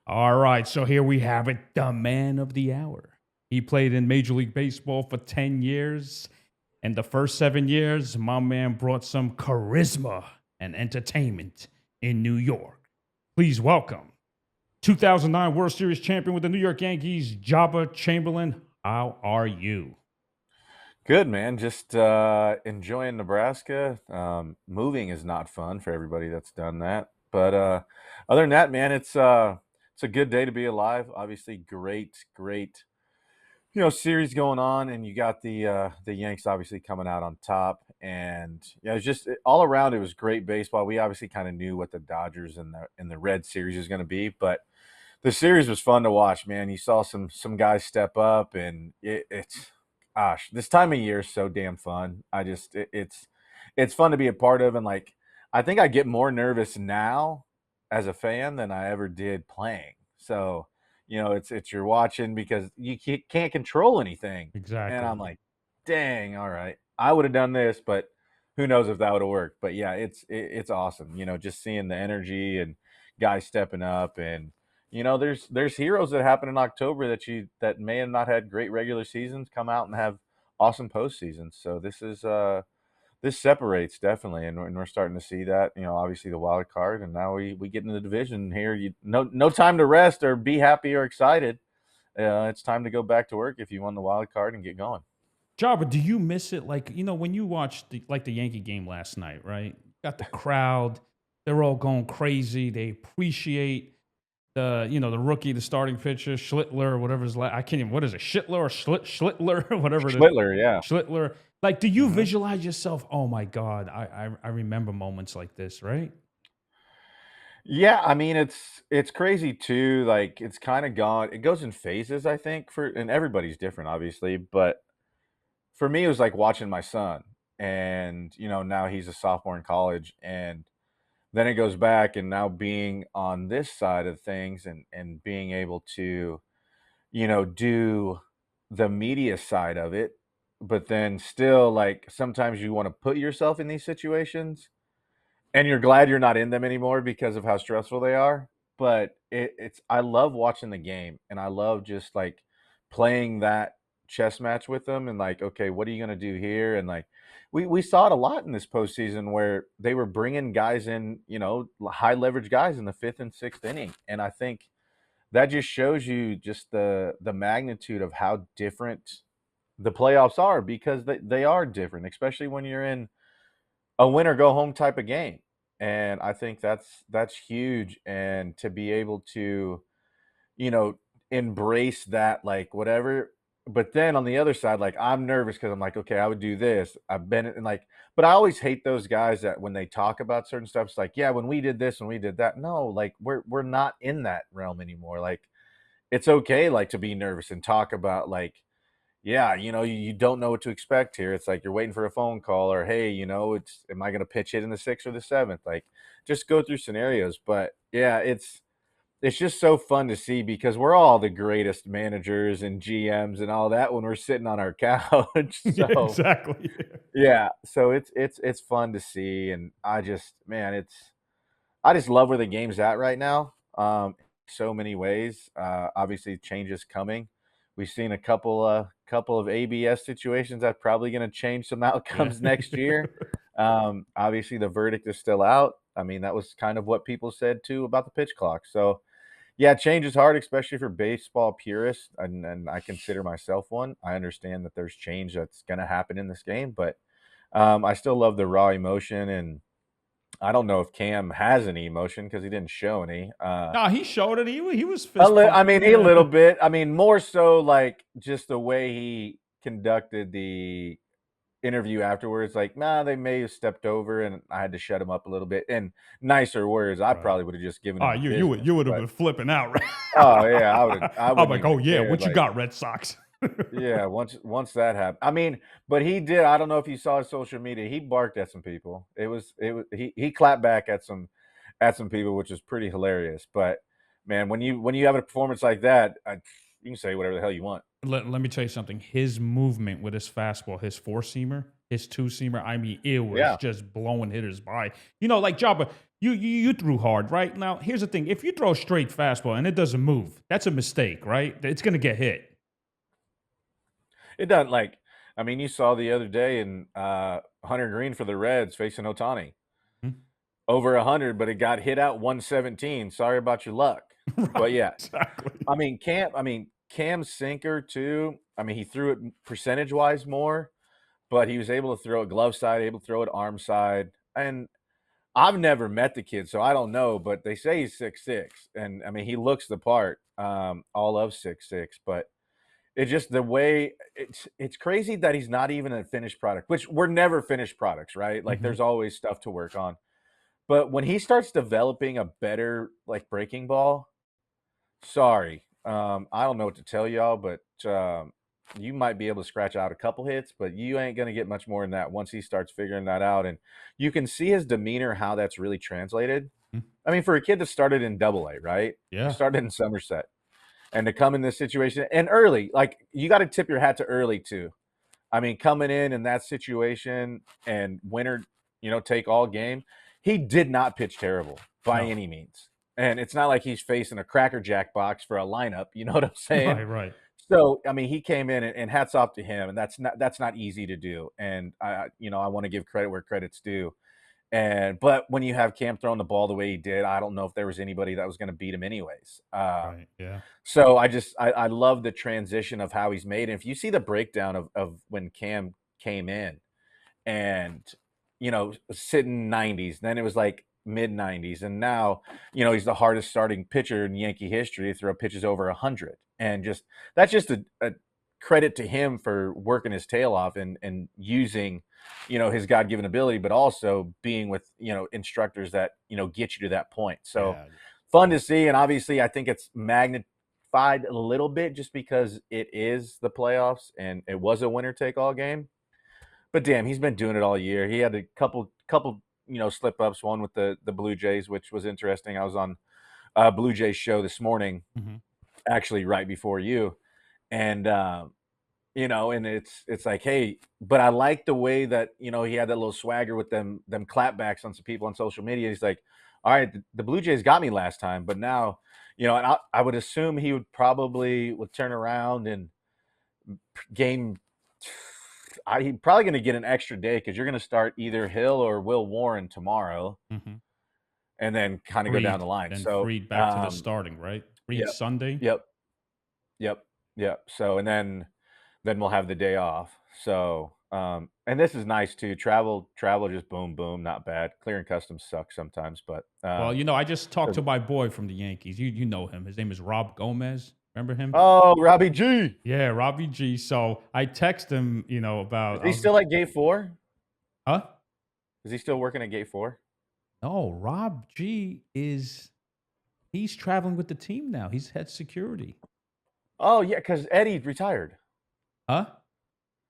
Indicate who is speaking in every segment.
Speaker 1: All right, so here we have it, the man of the hour. He played in Major League Baseball for 10 years. And the first 7 years, my man brought some charisma and entertainment in New York. Please welcome 2009 World Series champion with the New York Yankees, Joba Chamberlain. How are you?
Speaker 2: Good, man. Just enjoying Nebraska. Moving is not fun for everybody that's done that. But other than that, man, it's a good day to be alive. Obviously, great, series going on, and you got the Yanks obviously coming out on top. And yeah, it's just all around. It was great baseball. We obviously kind of knew what the Dodgers and the Red series was going to be, but the series was fun to watch, man. You saw some guys step up, and it's gosh, this time of year is so damn fun. It's fun to be a part of, and like I think I get more nervous now as a fan than I ever did playing. So it's you're watching because you can't control anything, and I'm
Speaker 1: Exactly.
Speaker 2: like, dang, all right, I would have done this, but who knows if that would have worked. But yeah, it's awesome. Just seeing the energy and guys stepping up and there's heroes that happen in October that may have not had great regular seasons come out and have awesome postseasons. So this separates definitely, and we're starting to see that. Obviously the wild card, and now we get into the division here. No time to rest or be happy or excited. It's time to go back to work if you won the wild card and get going.
Speaker 1: Jabba, do you miss it? Like, when you watched the Yankee game last night, right? Got the crowd, they're all going crazy. They appreciate the rookie, the starting pitcher, Schlittler, or whatever his I can't even, what is it, Schlittler or Schlittler, whatever it is.
Speaker 2: Schlittler, yeah.
Speaker 1: Schlittler. Like, do you
Speaker 2: hmm
Speaker 1: visualize yourself? Oh my God, I remember moments like this, right?
Speaker 2: Yeah, I mean it's crazy too. Like it's kind of gone. It goes in phases, I think, and everybody's different, obviously, but for me, it was like watching my son, and now he's a sophomore in college, and then it goes back, and now being on this side of things, and being able to, do the media side of it, but then still, like sometimes you want to put yourself in these situations, and you're glad you're not in them anymore because of how stressful they are. But it's I love watching the game, and I love just like playing that chess match with them, and like, okay, what are you gonna do here? And like, we saw it a lot in this postseason where they were bringing guys in, high leverage guys in the fifth and sixth inning, and I think that just shows you just the magnitude of how different the playoffs are because they are different, especially when you're in a win or go home type of game. And I think that's huge. And to be able to, you know, embrace that, like whatever. But then on the other side, like I'm nervous because I'm like, okay, I would do this. I've been in like, but I always hate those guys that when they talk about certain stuff, it's like, yeah, when we did this, when we did that. No, like we're not in that realm anymore. Like it's okay, like to be nervous and talk about like yeah, you don't know what to expect here. It's like you're waiting for a phone call or, hey, it's am I going to pitch it in the sixth or the seventh? Like, just go through scenarios. But yeah, it's just so fun to see because we're all the greatest managers and GMs and all that when we're sitting on our couch.
Speaker 1: Yeah,
Speaker 2: So
Speaker 1: exactly.
Speaker 2: yeah, so it's fun to see, and I just love where the game's at right now. So many ways. Obviously, change is coming. We've seen a couple of ABS situations that's probably going to change some
Speaker 1: Yeah.
Speaker 2: outcomes next year. Obviously, the verdict is still out. I mean, that was kind of what people said too about the pitch clock. So, yeah, change is hard, especially for baseball purists, and I consider myself one. I understand that there's change that's going to happen in this game, but I still love the raw emotion and I don't know if Cam has any emotion because he didn't show any.
Speaker 1: No, he showed it. He was fist
Speaker 2: I
Speaker 1: pumping.
Speaker 2: mean, a
Speaker 1: Yeah.
Speaker 2: little bit. I mean, more so like just the way he conducted the interview afterwards. Like, nah, they may have stepped over, and I had to shut him up a little bit. In nicer words, I
Speaker 1: Right.
Speaker 2: probably would have just given
Speaker 1: Oh,
Speaker 2: him the
Speaker 1: you
Speaker 2: business.
Speaker 1: would have
Speaker 2: But
Speaker 1: been flipping out,
Speaker 2: oh yeah,
Speaker 1: right?
Speaker 2: I
Speaker 1: I'm
Speaker 2: wouldn't
Speaker 1: like,
Speaker 2: even
Speaker 1: oh
Speaker 2: have
Speaker 1: yeah,
Speaker 2: cared.
Speaker 1: what you
Speaker 2: Like,
Speaker 1: got, Red Sox?
Speaker 2: yeah, once that happened. I mean, but he did. I don't know if you saw his social media. He barked at some people. It was he clapped back at some people, which is pretty hilarious. But man, when you have a performance like that, you can say whatever the hell you want.
Speaker 1: Let me tell you something. His movement with his fastball, his four seamer, his two seamer, I mean, it was
Speaker 2: Yeah,
Speaker 1: just blowing hitters by. Like Jabba. you threw hard, right? Now, here's the thing: if you throw a straight fastball and it doesn't move, that's a mistake, right? It's gonna get hit.
Speaker 2: It doesn't like. I mean, you saw the other day in Hunter Green for the Reds facing Otani
Speaker 1: Hmm?
Speaker 2: over 100, but it got hit out 117. Sorry about your luck. But
Speaker 1: Right,
Speaker 2: yeah,
Speaker 1: exactly.
Speaker 2: Cam's sinker too. I mean, he threw it percentage wise more, but he was able to throw it glove side, able to throw it arm side. And I've never met the kid, so I don't know, but they say he's 6'6", and I mean he looks the part, all of 6'6", but it's just the way it's crazy that he's not even a finished product, which we're never finished products, right? Like
Speaker 1: Hmm.
Speaker 2: there's always stuff to work on. But when he starts developing a better like breaking ball, sorry, I don't know what to tell y'all, but you might be able to scratch out a couple hits, but you ain't gonna get much more than that once he starts figuring that out. And you can see his demeanor how that's really translated. I mean, for a kid that started in Double A, right? He
Speaker 1: Yeah,
Speaker 2: started in Somerset, and to come in this situation and early, like you got to tip your hat to early too. I mean, coming in that situation and winner, take all game, he did not pitch terrible by
Speaker 1: no,
Speaker 2: any means. And it's not like he's facing a Cracker Jack box for a lineup. You know what I'm saying?
Speaker 1: right, right.
Speaker 2: So, I mean, he came in and hats off to him, and that's not easy to do. And I want to give credit where credit's due. But when you have Cam throwing the ball the way he did, I don't know if there was anybody that was going to beat him anyways.
Speaker 1: Right, yeah.
Speaker 2: So I love the transition of how he's made. And if you see the breakdown of when Cam came in and sitting 90s, then it was like mid 90s, and now he's the hardest starting pitcher in Yankee history to throw pitches over 100, and that's just a credit to him for working his tail off and using his god-given ability, but also being with instructors that get you to that point. So
Speaker 1: Yeah.
Speaker 2: fun to see. And obviously I think it's magnified a little bit just because it is the playoffs and it was a winner take all game. But damn, he's been doing it all year. He had a couple slip ups, one with the Blue Jays, which was interesting. I was on a Blue Jays show this morning,
Speaker 1: Hmm.
Speaker 2: actually right before you. And and it's like, hey, but I like the way that he had that little swagger with them clapbacks on some people on social media. He's like, all right, the Blue Jays got me last time, but now, and I would assume he would probably would turn around and game. He's probably going to get an extra day because you're going to start either Hill or Will Warren tomorrow,
Speaker 1: Hmm.
Speaker 2: and then kind of go down the
Speaker 1: Freed,
Speaker 2: line.
Speaker 1: then
Speaker 2: So,
Speaker 1: freed back to the starting, right? Freed
Speaker 2: yep,
Speaker 1: Sunday.
Speaker 2: yep, yep, yep. So, and then we'll have the day off. So, and this is nice too. Travel, just boom, boom, not bad. Clearing customs sucks sometimes, but
Speaker 1: Well, I just talked to my boy from the Yankees. You know him. His name is Rob Gomez. Remember him?
Speaker 2: oh, Robbie G,
Speaker 1: Yeah, Robbie G. So I text him,
Speaker 2: is
Speaker 1: about
Speaker 2: he still at Gate 4?
Speaker 1: huh?
Speaker 2: Is he still working at Gate 4?
Speaker 1: No, Rob G he's traveling with the team now. He's head security.
Speaker 2: Oh yeah, because Eddie retired.
Speaker 1: Huh?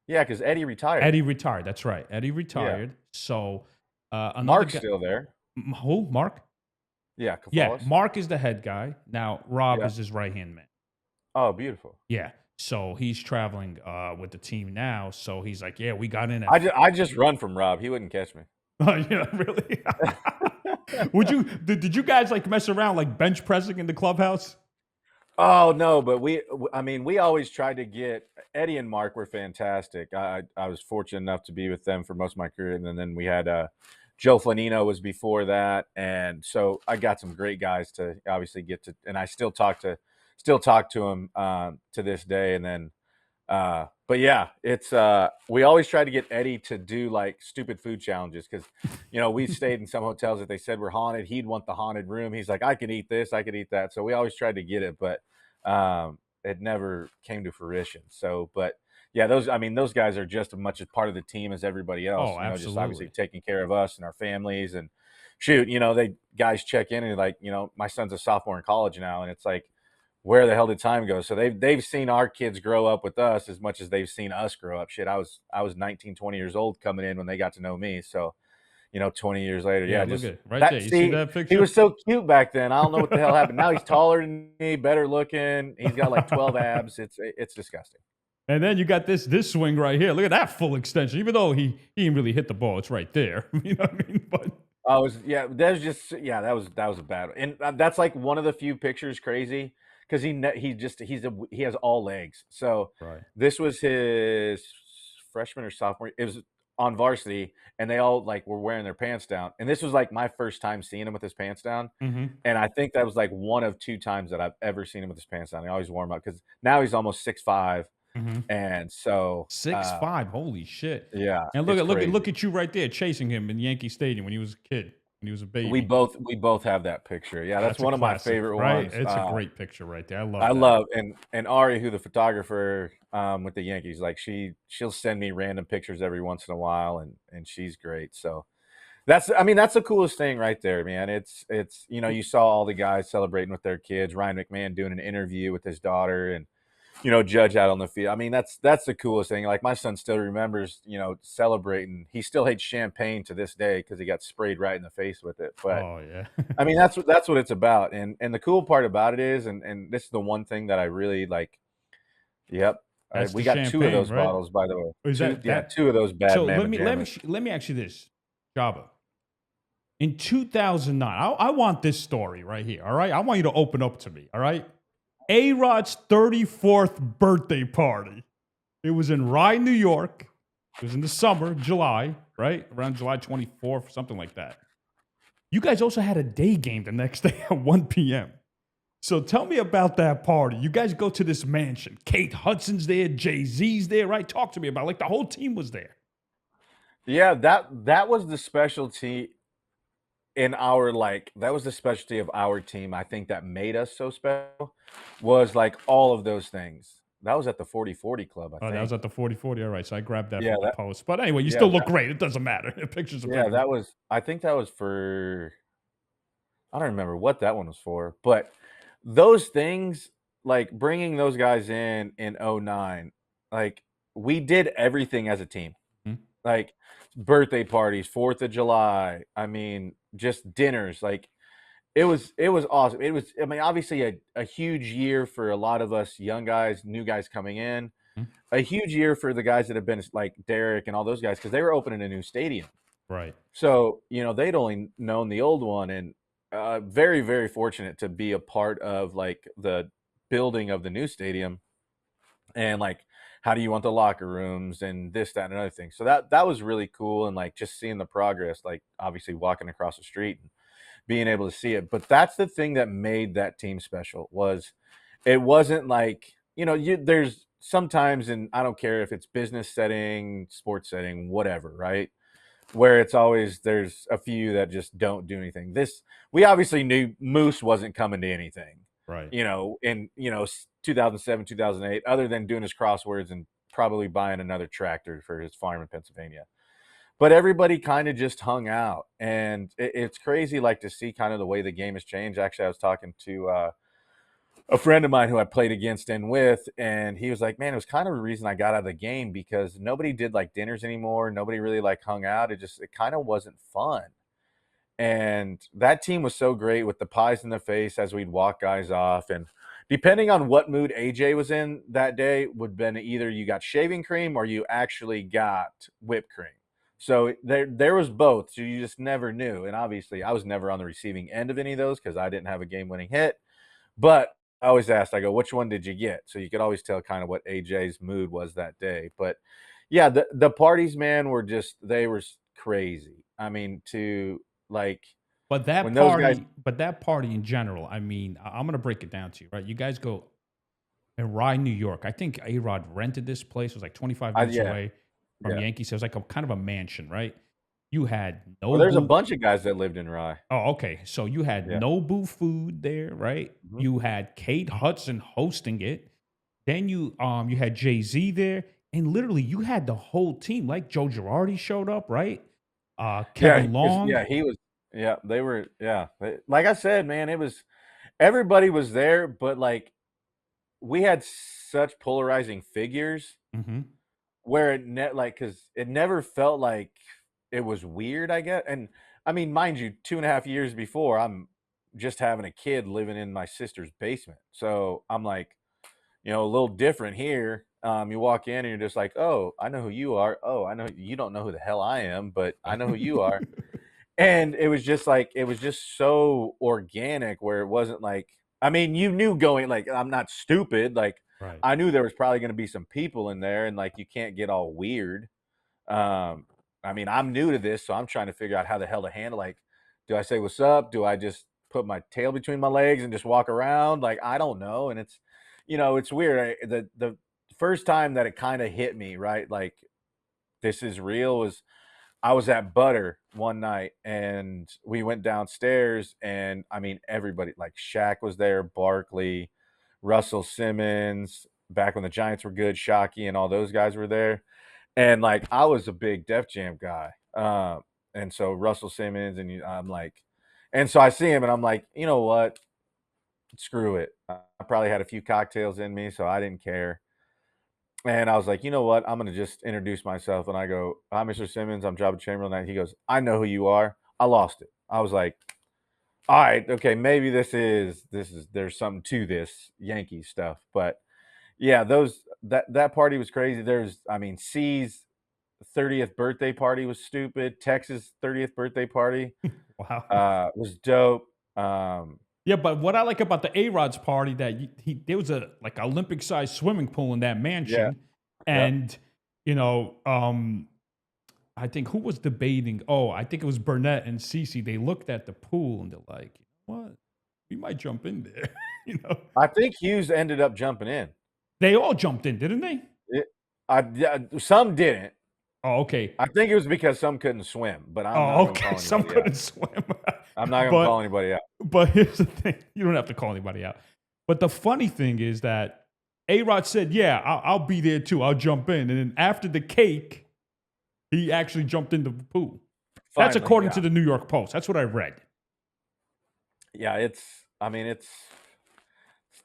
Speaker 2: Yeah, because Eddie retired.
Speaker 1: Eddie retired. That's right. Eddie
Speaker 2: Yeah,
Speaker 1: retired. So another
Speaker 2: Mark's
Speaker 1: guy,
Speaker 2: still there.
Speaker 1: who? Mark?
Speaker 2: Yeah,
Speaker 1: Yeah,
Speaker 2: Kafales.
Speaker 1: Mark is the head guy. Now Rob
Speaker 2: Yeah.
Speaker 1: is his right hand man.
Speaker 2: Oh, beautiful.
Speaker 1: Yeah. So he's traveling with the team now. So he's like, yeah, we got in at
Speaker 2: I just run from Rob. He wouldn't catch me.
Speaker 1: Oh, yeah, really? Did you guys like mess around like bench pressing in the clubhouse?
Speaker 2: Oh no, but I mean, we always tried to get Eddie and Mark were fantastic. I was fortunate enough to be with them for most of my career, and then we had Joe Flanino was before that, and so I got some great guys to obviously get to, and I still talk to him to this day, and then. But yeah, it's we always try to get Eddie to do like stupid food challenges because we stayed in some hotels that they said were haunted. He'd want the haunted room. He's like, I could eat this, I could eat that. So we always tried to get it, but it never came to fruition. So, but yeah, those guys are just as much as part of the team as everybody else.
Speaker 1: Oh,
Speaker 2: Just obviously
Speaker 1: absolutely.
Speaker 2: taking care of us and our families and shoot, they guys check in and like, my son's a sophomore in college now, and it's like where the hell did time go? So they've seen our kids grow up with us as much as they've seen us grow up. Shit, I was 19, 20 years old coming in when they got to know me. So, 20 years later,
Speaker 1: Yeah,
Speaker 2: yeah,
Speaker 1: look
Speaker 2: just
Speaker 1: at right there.
Speaker 2: that.
Speaker 1: You see
Speaker 2: See,
Speaker 1: that
Speaker 2: he
Speaker 1: picture?
Speaker 2: was so cute back then. I don't know what the hell happened. Now he's taller than me, better looking. He's got like 12 abs. It's disgusting.
Speaker 1: And then you got this swing right here. Look at that full extension. Even though he didn't really hit the ball, it's right there. You know what I mean? But
Speaker 2: I was yeah, that was just yeah, that was a bad one, and, that's, like, one of the few pictures crazy 'cause he just he has all legs, so,
Speaker 1: Right.
Speaker 2: this was his freshman or sophomore it was on varsity, and they all, like, were wearing their pants down, and this was, like, my first time seeing him with his pants down,
Speaker 1: Mhm.
Speaker 2: and I think that was, like, one of 2 times that I've ever seen him with his pants down. He always wore 'em up because now he's almost 6'5",
Speaker 1: Mhm.
Speaker 2: and so,
Speaker 1: 6'5", holy shit.
Speaker 2: yeah,
Speaker 1: And
Speaker 2: it's
Speaker 1: look
Speaker 2: crazy.
Speaker 1: at you right there chasing him in Yankee Stadium when he was a kid, when he was a baby.
Speaker 2: We both have that picture. Yeah, that's
Speaker 1: That's a
Speaker 2: one of my
Speaker 1: classic,
Speaker 2: favorite
Speaker 1: right?
Speaker 2: ones.
Speaker 1: It's a great picture right there. I
Speaker 2: I
Speaker 1: love that.
Speaker 2: love and Ari, who the photographer, with the Yankees, like, she'll send me random pictures every once in a while, and she's great, so that's I mean, that's the coolest thing right there, man. It's you saw all the guys celebrating with their kids, Ryan McMahon doing an interview with his daughter and, Judge out on the field. I mean, that's the coolest thing. Like, my son still remembers, celebrating. He still hates champagne to this day because he got sprayed right in the face with it, but
Speaker 1: Oh, yeah.
Speaker 2: I mean, that's what it's about, and the cool part about it is, and this is the one thing that I really like. Yep,
Speaker 1: That's the
Speaker 2: we got 2 of
Speaker 1: champagne,
Speaker 2: those
Speaker 1: right?
Speaker 2: bottles, by the way.
Speaker 1: Or is
Speaker 2: 2
Speaker 1: that
Speaker 2: yeah,
Speaker 1: that
Speaker 2: 2 of those bad
Speaker 1: so
Speaker 2: mamma jammas.
Speaker 1: let me ask you this, Java. In 2009, I want this story right here, all right? I want you to open up to me, all right? A-Rod's 34th birthday party. It was in Rye, New York. It was in the summer, July, right? Around July 24th, something like that. You guys also had a day game the next day at 1 p.m. So tell me about that party. You guys go to this mansion. Kate Hudson's there, Jay-Z's there, right? Talk to me about it. Like the whole team was there.
Speaker 2: Yeah, that was the specialty in our, like that was the specialty of our team, I think that made us so special, was, like, all of those things. That was at the 40-40 club, I
Speaker 1: Oh, that was
Speaker 2: think.
Speaker 1: at the 40-40. All right. So I grabbed that
Speaker 2: Yeah,
Speaker 1: from the
Speaker 2: that
Speaker 1: post. But anyway, you
Speaker 2: yeah,
Speaker 1: still look
Speaker 2: that
Speaker 1: great. It doesn't matter. The pictures are
Speaker 2: yeah,
Speaker 1: bigger.
Speaker 2: that was I think that was for I don't remember what that one was for, but those things, like, bringing those guys in '09, like, we did everything as a team.
Speaker 1: Hmm?
Speaker 2: Like, birthday parties, 4th of July, I mean, just dinners, like, it was awesome. It was I mean, obviously a huge year for a lot of us young guys, new guys coming in.
Speaker 1: Hmm?
Speaker 2: A huge year for the guys that have been like Derek and all those guys because they were opening a new stadium.
Speaker 1: Right.
Speaker 2: So, they'd only known the old one and, very, very fortunate to be a part of, like, the building of the new stadium and, like, how do you want the locker rooms and this, that, and another thing. So that was really cool and, like, just seeing the progress, like, obviously walking across the street and being able to see it. But that's the thing that made that team special was it wasn't like, there's sometimes, and I don't care if it's business setting, sports setting, whatever, right? Where it's always there's a few that just don't do anything. This we obviously knew Moose wasn't coming to anything,
Speaker 1: Right.
Speaker 2: in 2007, 2008, other than doing his crosswords and probably buying another tractor for his farm in Pennsylvania. But everybody kind of just hung out, and it's crazy, like to see kind of the way the game has changed. Actually, I was talking to a friend of mine who I played against and with, and he was like, "Man, it was kind of the reason I got out of the game because nobody did like dinners anymore. Nobody really like hung out. It kind of wasn't fun." And that team was so great with the pies in the face as we'd walk guys off. And depending on what mood AJ was in that day, would been either you got shaving cream or you actually got whipped cream. So there was both. So you just never knew. And obviously, I was never on the receiving end of any of those because I didn't have a game winning hit. But I always asked, I go, which one did you get? So you could always tell kind of what AJ's mood was that day. But yeah, the parties, man, were just they were crazy. I mean, to like when those guys
Speaker 1: But that party in general, I mean, I'm going to break it down to you, right? You guys go in Rye, New York. I think A-Rod rented this place. It was like 25 minutes
Speaker 2: yeah,
Speaker 1: away from
Speaker 2: yeah.
Speaker 1: Yankee. So it was like a kind of a mansion, right? You had
Speaker 2: Well, there's a
Speaker 1: Nobu.
Speaker 2: bunch of guys that lived in Rye.
Speaker 1: Oh, okay. So you had
Speaker 2: Yeah.
Speaker 1: Nobu food there, right?
Speaker 2: Mhm.
Speaker 1: You had Kate Hudson hosting it. Then you had Jay-Z there. And literally you had the whole team. Like Joe Girardi showed up, right?
Speaker 2: Yeah,
Speaker 1: Kevin Long.
Speaker 2: he was yeah, they were yeah. Like I said, man, it was everybody was there, but like we had such polarizing figures
Speaker 1: Hmm.
Speaker 2: where like because it never felt like it was weird, I guess. And I mean, mind you, 2.5 years before, I'm just having a kid living in my sister's basement. So I'm like, a little different here. You walk in and you're just like, oh, I know who you are. Oh, I know you don't know who the hell I am, but I know who you are. And it was just like it was just so organic where it wasn't like I mean, you knew going like I'm not stupid, like
Speaker 1: Right.
Speaker 2: I knew there was probably going to be some people in there and like you can't get all weird. Um I mean, I'm new to this, so I'm trying to figure out how the hell to handle like do I say what's up? Do I just put my tail between my legs and just walk around? Like I don't know and it's it's weird. The first time that it kind of hit me, right? Like this is real was I was at Butter one night and we went downstairs and I mean everybody like Shaq was there, Barkley, Russell Simmons, back when the Giants were good, Shockey and all those guys were there. And like I was a big Def Jam guy. And so Russell Simmons and I'm like and so I see him and I'm like, "You know what? Screw it." I probably had a few cocktails in me, so I didn't care. And I was like, "You know what? I'm gonna just introduce myself." And I go, "Hi, Mr. Simmons. I'm Joba Chamberlain." And he goes, "I know who you are." I lost it. I was like, "All right, okay, maybe this is there's something to this Yankee stuff." But yeah, that party was crazy. I mean, C's 30th birthday party was stupid. Texas 30th birthday party
Speaker 1: Wow.
Speaker 2: was dope. Um,
Speaker 1: Yeah, but what I like about the A-Rod's party that there was a like Olympic sized swimming pool in that
Speaker 2: yeah,
Speaker 1: mansion,
Speaker 2: yep.
Speaker 1: and you know, I think who was debating? Oh, I think it was Burnett and Cece. They looked at the pool and they're like, "What? We might jump in there." you know,
Speaker 2: I think Hughes ended up jumping in.
Speaker 1: they all jumped in, didn't they?
Speaker 2: It, yeah, some didn't.
Speaker 1: Oh, okay.
Speaker 2: I think it was because some couldn't swim, but I'm not
Speaker 1: Oh,
Speaker 2: gonna
Speaker 1: okay.
Speaker 2: call
Speaker 1: Some
Speaker 2: anybody out.
Speaker 1: couldn't swim,
Speaker 2: I'm not gonna
Speaker 1: but
Speaker 2: call anybody out.
Speaker 1: here's the thing: you don't have to call anybody out. But the funny thing is that A-Rod said, "Yeah, I'll be there too. I'll jump in." And then after the cake, he actually jumped into the pool. That's
Speaker 2: Finally,
Speaker 1: according
Speaker 2: yeah.
Speaker 1: to the New York Post. That's what I read.
Speaker 2: Yeah, I mean, it's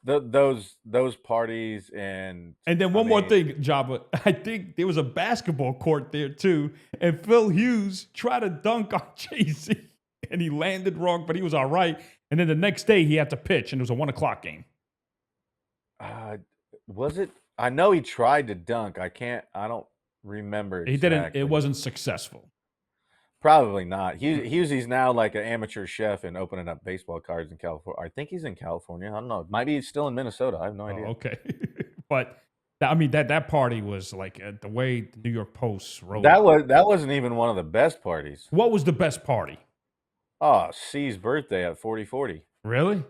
Speaker 2: those parties
Speaker 1: And then
Speaker 2: I
Speaker 1: one more
Speaker 2: mean,
Speaker 1: thing, Jabba. I think there was a basketball court there too, and Phil Hughes tried to dunk on Jay-Z, and he landed wrong, but he was all right. And then the next day he had to pitch, and it was a 1 o'clock game.
Speaker 2: uh, was it I know he tried to dunk. I don't remember
Speaker 1: He didn't. It
Speaker 2: exactly.
Speaker 1: wasn't successful.
Speaker 2: Probably not.
Speaker 1: Mm.
Speaker 2: He's now like an amateur chef and opening up baseball cards in California. I think he's in California. I don't know. Maybe he's still in Minnesota. I have no
Speaker 1: Oh,
Speaker 2: idea.
Speaker 1: okay. but I mean that party was like the way the New York Post wrote it.
Speaker 2: That wasn't even one of the best parties.
Speaker 1: What was the best party?
Speaker 2: Oh, C's birthday at 4040.
Speaker 1: Really?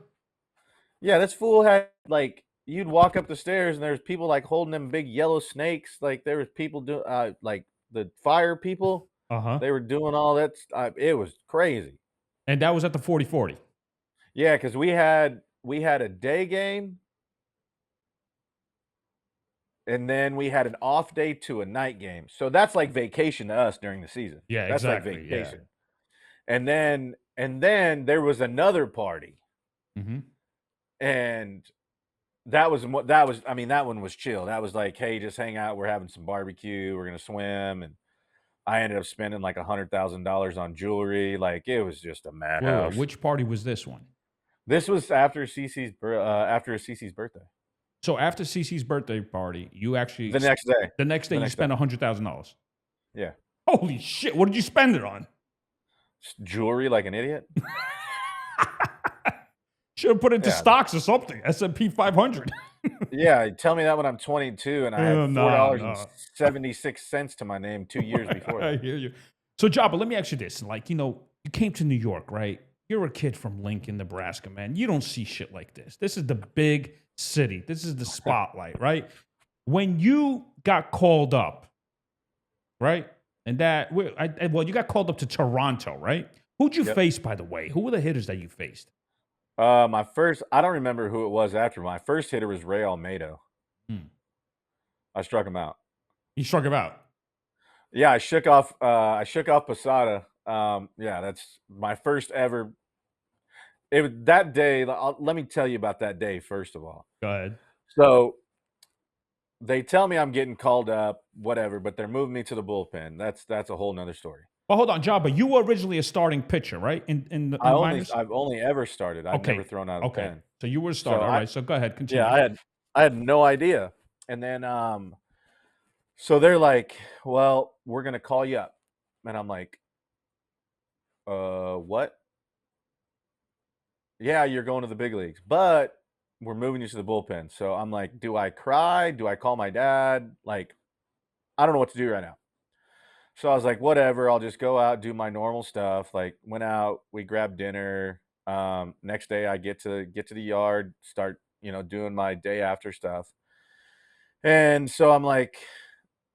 Speaker 2: Yeah, this fool had like you'd walk up the stairs and there's people like holding them big yellow snakes. Like there was people doing like the fire people.
Speaker 1: Uh huh.
Speaker 2: They were doing all that. It was crazy.
Speaker 1: And that was at the 4040.
Speaker 2: Yeah, because we had a day game and then we had an off day to a night game. So that's like vacation to us during the season.
Speaker 1: Yeah,
Speaker 2: That's like
Speaker 1: exactly. Yeah.
Speaker 2: vacation. And then there was another party
Speaker 1: hmm
Speaker 2: and that was I mean, that one was chill. That was like, "Hey, just hang out. We're having some barbecue. We're gonna swim," and I ended up spending like $100,000 on jewelry. Like, it was just a
Speaker 1: Wait,
Speaker 2: madhouse.
Speaker 1: which party was this one?
Speaker 2: This was after Cece's birthday.
Speaker 1: So after Cece's birthday party, you actually
Speaker 2: The next day.
Speaker 1: the next day
Speaker 2: The
Speaker 1: you
Speaker 2: next day.
Speaker 1: spent $100,000.
Speaker 2: Yeah.
Speaker 1: Holy shit! What did you spend it on?
Speaker 2: Jewelry like an idiot?
Speaker 1: Should have put it into
Speaker 2: Yeah.
Speaker 1: stocks or something. S&P 500.
Speaker 2: Yeah, tell me that when I'm 22 and I had
Speaker 1: No, no.
Speaker 2: $4.76 to my name 2 years before
Speaker 1: I
Speaker 2: that.
Speaker 1: hear you. So, Jabba, let me ask you this: like, you came to New York, right? You're a kid from Lincoln, Nebraska, man. You don't see shit like this. This is the big city. This is the spotlight, right? When you got called up, right? And you got called up to Toronto, right? Who'd you
Speaker 2: Yep.
Speaker 1: face, by the way? Who were the hitters that you faced?
Speaker 2: I don't remember who it was after. My first hitter was Ray Almeida.
Speaker 1: Hmm.
Speaker 2: I struck him out.
Speaker 1: You struck him out.
Speaker 2: Yeah, I shook off Posada. Yeah, that's my first ever that day. Let me tell you about that day first of all.
Speaker 1: Go ahead.
Speaker 2: So they tell me I'm getting called up, whatever, but they're moving me to the bullpen. That's a whole nother story.
Speaker 1: Well, hold on, Jabba. You were originally a starting pitcher, right? In minors.
Speaker 2: I've only ever started. I've never
Speaker 1: Okay.
Speaker 2: thrown out of the
Speaker 1: Okay.
Speaker 2: pen.
Speaker 1: So you were a
Speaker 2: So
Speaker 1: starter. All right. So go ahead. Continue.
Speaker 2: yeah, I had no idea. And then so they're like, "Well, we're gonna call you up," and I'm like, What? Yeah, you're going to the big leagues, but we're moving you to the bullpen. So I'm like, do I cry? Do I call my dad? Like, I don't know what to do right now. So I was like, whatever, I'll just go out, do my normal stuff. Like, went out, we grabbed dinner. Next day I get to the yard, start, doing my day after stuff. And so I'm like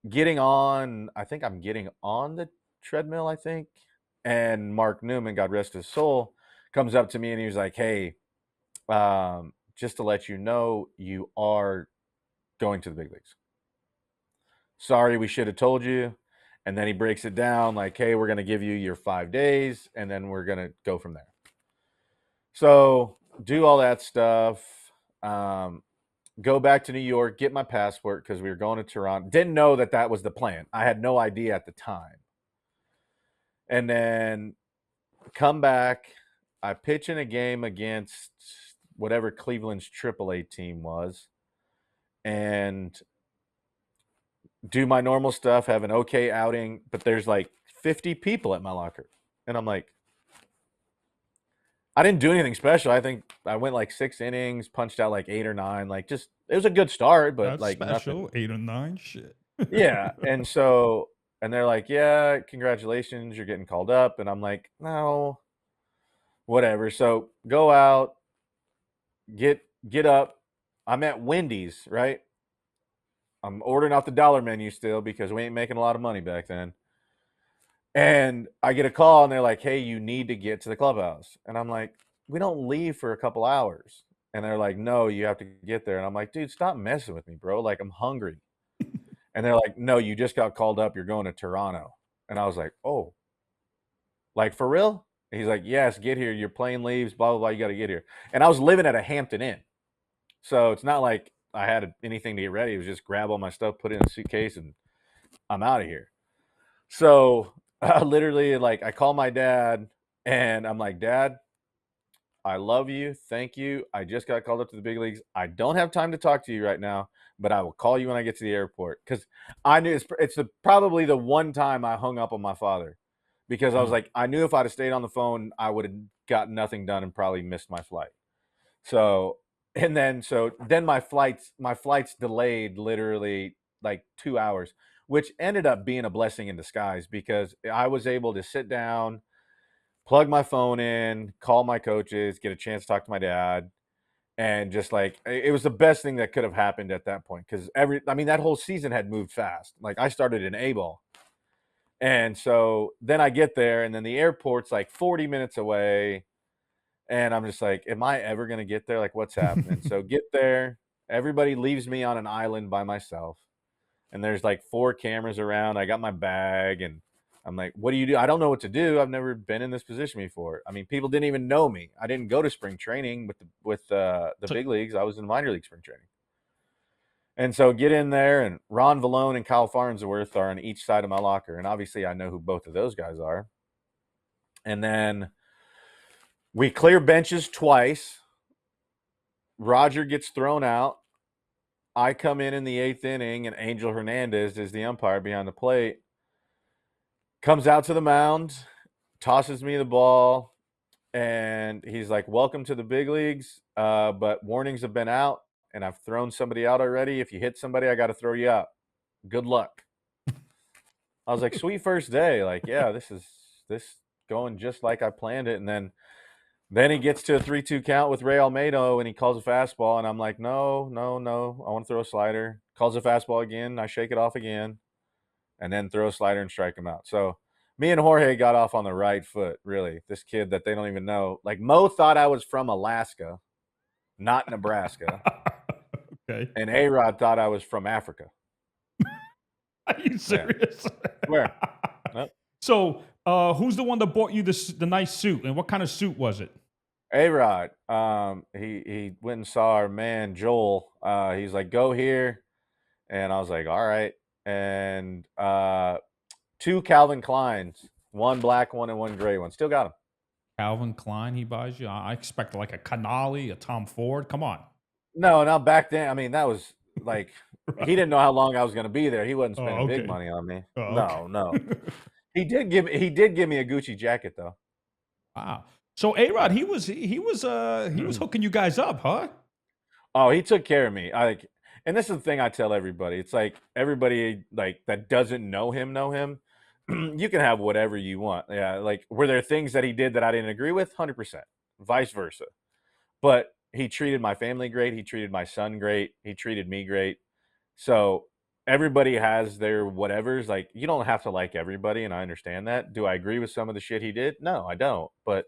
Speaker 2: I think I'm getting on the treadmill, I think. And Mark Newman, God rest his soul, comes up to me and he was like, hey, just to let you know, you are going to the big leagues. Sorry, we should have told you. And then he breaks it down like, hey, we're going to give you your 5 days and then we're going to go from there. So do all that stuff. Go back to New York, get my passport because we were going to Toronto. Didn't know that that was the plan. I had no idea at the time. And then come back. I pitch in a game against whatever Cleveland's AAA team was and do my normal stuff, have an okay outing, but there's like 50 people at my locker. And I'm like, I didn't do anything special. I think I went like 6 innings, punched out like 8 or 9. Like, just it was a good start, but
Speaker 1: That's
Speaker 2: like
Speaker 1: special.
Speaker 2: nothing.
Speaker 1: 8 or 9. Shit.
Speaker 2: Yeah. And they're like, yeah, congratulations, you're getting called up. And I'm like, no, whatever. So go out, get up. I'm at Wendy's, right? I'm ordering off the dollar menu still because we ain't making a lot of money back then. And I get a call and they're like, hey, you need to get to the clubhouse. And I'm like, we don't leave for a couple hours. And they're like, no, you have to get there. And I'm like, dude, stop messing with me, bro. Like, I'm hungry. And they're like, no, you just got called up. You're going to Toronto. And I was like, oh, like for real? And he's like, yes, get here. Your plane leaves, blah, blah, blah. You got to get here. And I was living at a Hampton Inn. So it's not like I had anything to get ready. It was just grab all my stuff, put it in a suitcase, and I'm out of here. So literally, like, I call my dad and I'm like, Dad, I love you. Thank you. I just got called up to the big leagues. I don't have time to talk to you right now, but I will call you when I get to the airport. Because I knew probably the one time I hung up on my father because I was like, I knew if I'd have stayed on the phone, I would have got nothing done and probably missed my flight. So then my flights delayed literally like 2 hours, which ended up being a blessing in disguise because I was able to sit down, plug my phone in, call my coaches, get a chance to talk to my dad, and just like it was the best thing that could have happened at that point because that whole season had moved fast. Like, I started in A ball. And so then I get there, and then the airport's like 40 minutes away. And I'm just like, am I ever going to get there? Like, what's happening? So get there. Everybody leaves me on an island by myself. And there's like 4 cameras around. I got my bag and I'm like, what do you do? I don't know what to do. I've never been in this position before. I mean, people didn't even know me. I didn't go to spring training with the
Speaker 1: So,
Speaker 2: big leagues. I was in minor league spring training. And so get in there, and Ron Vallone and Kyle Farnsworth are on each side of my locker. And obviously I know who both of those guys are. And then we clear benches twice. Roger gets thrown out. I come in the 8th inning, and Angel Hernandez is the umpire behind the plate. Comes out to the mound, tosses me the ball, and he's like, welcome to the big leagues, but warnings have been out, and I've thrown somebody out already. If you hit somebody, I got to throw you out. Good luck. I was like, sweet first day. Like, yeah, this going just like I planned it. And then he gets to a 3-2 count with Ray Almedo, and he calls a fastball, and I'm like, no. I want to throw a slider. Calls a fastball again. I shake it off again, and then throw a slider and strike him out. So me and Jorge got off on the right foot, really. This kid that they don't even know. Like, Mo thought I was from Alaska, not Nebraska.
Speaker 1: okay.
Speaker 2: And A-Rod thought I was from Africa.
Speaker 1: Are you serious?
Speaker 2: Where? Nope.
Speaker 1: So, who's the one that bought you the nice suit, and what kind of suit was it?
Speaker 2: A-Rod, he went and saw our man Joel. He's like, go here. And I was like, all right. And 2 Calvin Kleins, 1 black one and 1 gray one. Still got them.
Speaker 1: Calvin Klein, he buys you. I expect like a Canali, a Tom Ford. Come on.
Speaker 2: No, not back then. I mean, that was like
Speaker 1: Right.
Speaker 2: he didn't know how long I was going to be there. He wasn't spending
Speaker 1: Oh,
Speaker 2: big
Speaker 1: okay.
Speaker 2: money on me.
Speaker 1: Oh,
Speaker 2: No,
Speaker 1: okay.
Speaker 2: no. He did give me a Gucci jacket though.
Speaker 1: Wow. So A-Rod, he was hooking you guys up, huh?
Speaker 2: Oh, he took care of me. I like, and this is the thing I tell everybody. It's like everybody like that doesn't know him know him. You can have whatever you want. Yeah, like were there things that he did that I didn't agree with? 100%. Vice versa. But he treated my family great. He treated my son great. He treated me great. So everybody has their whatevers. Like you don't have to like everybody, and I understand that. Do I agree with some of the shit he did? No, I don't. But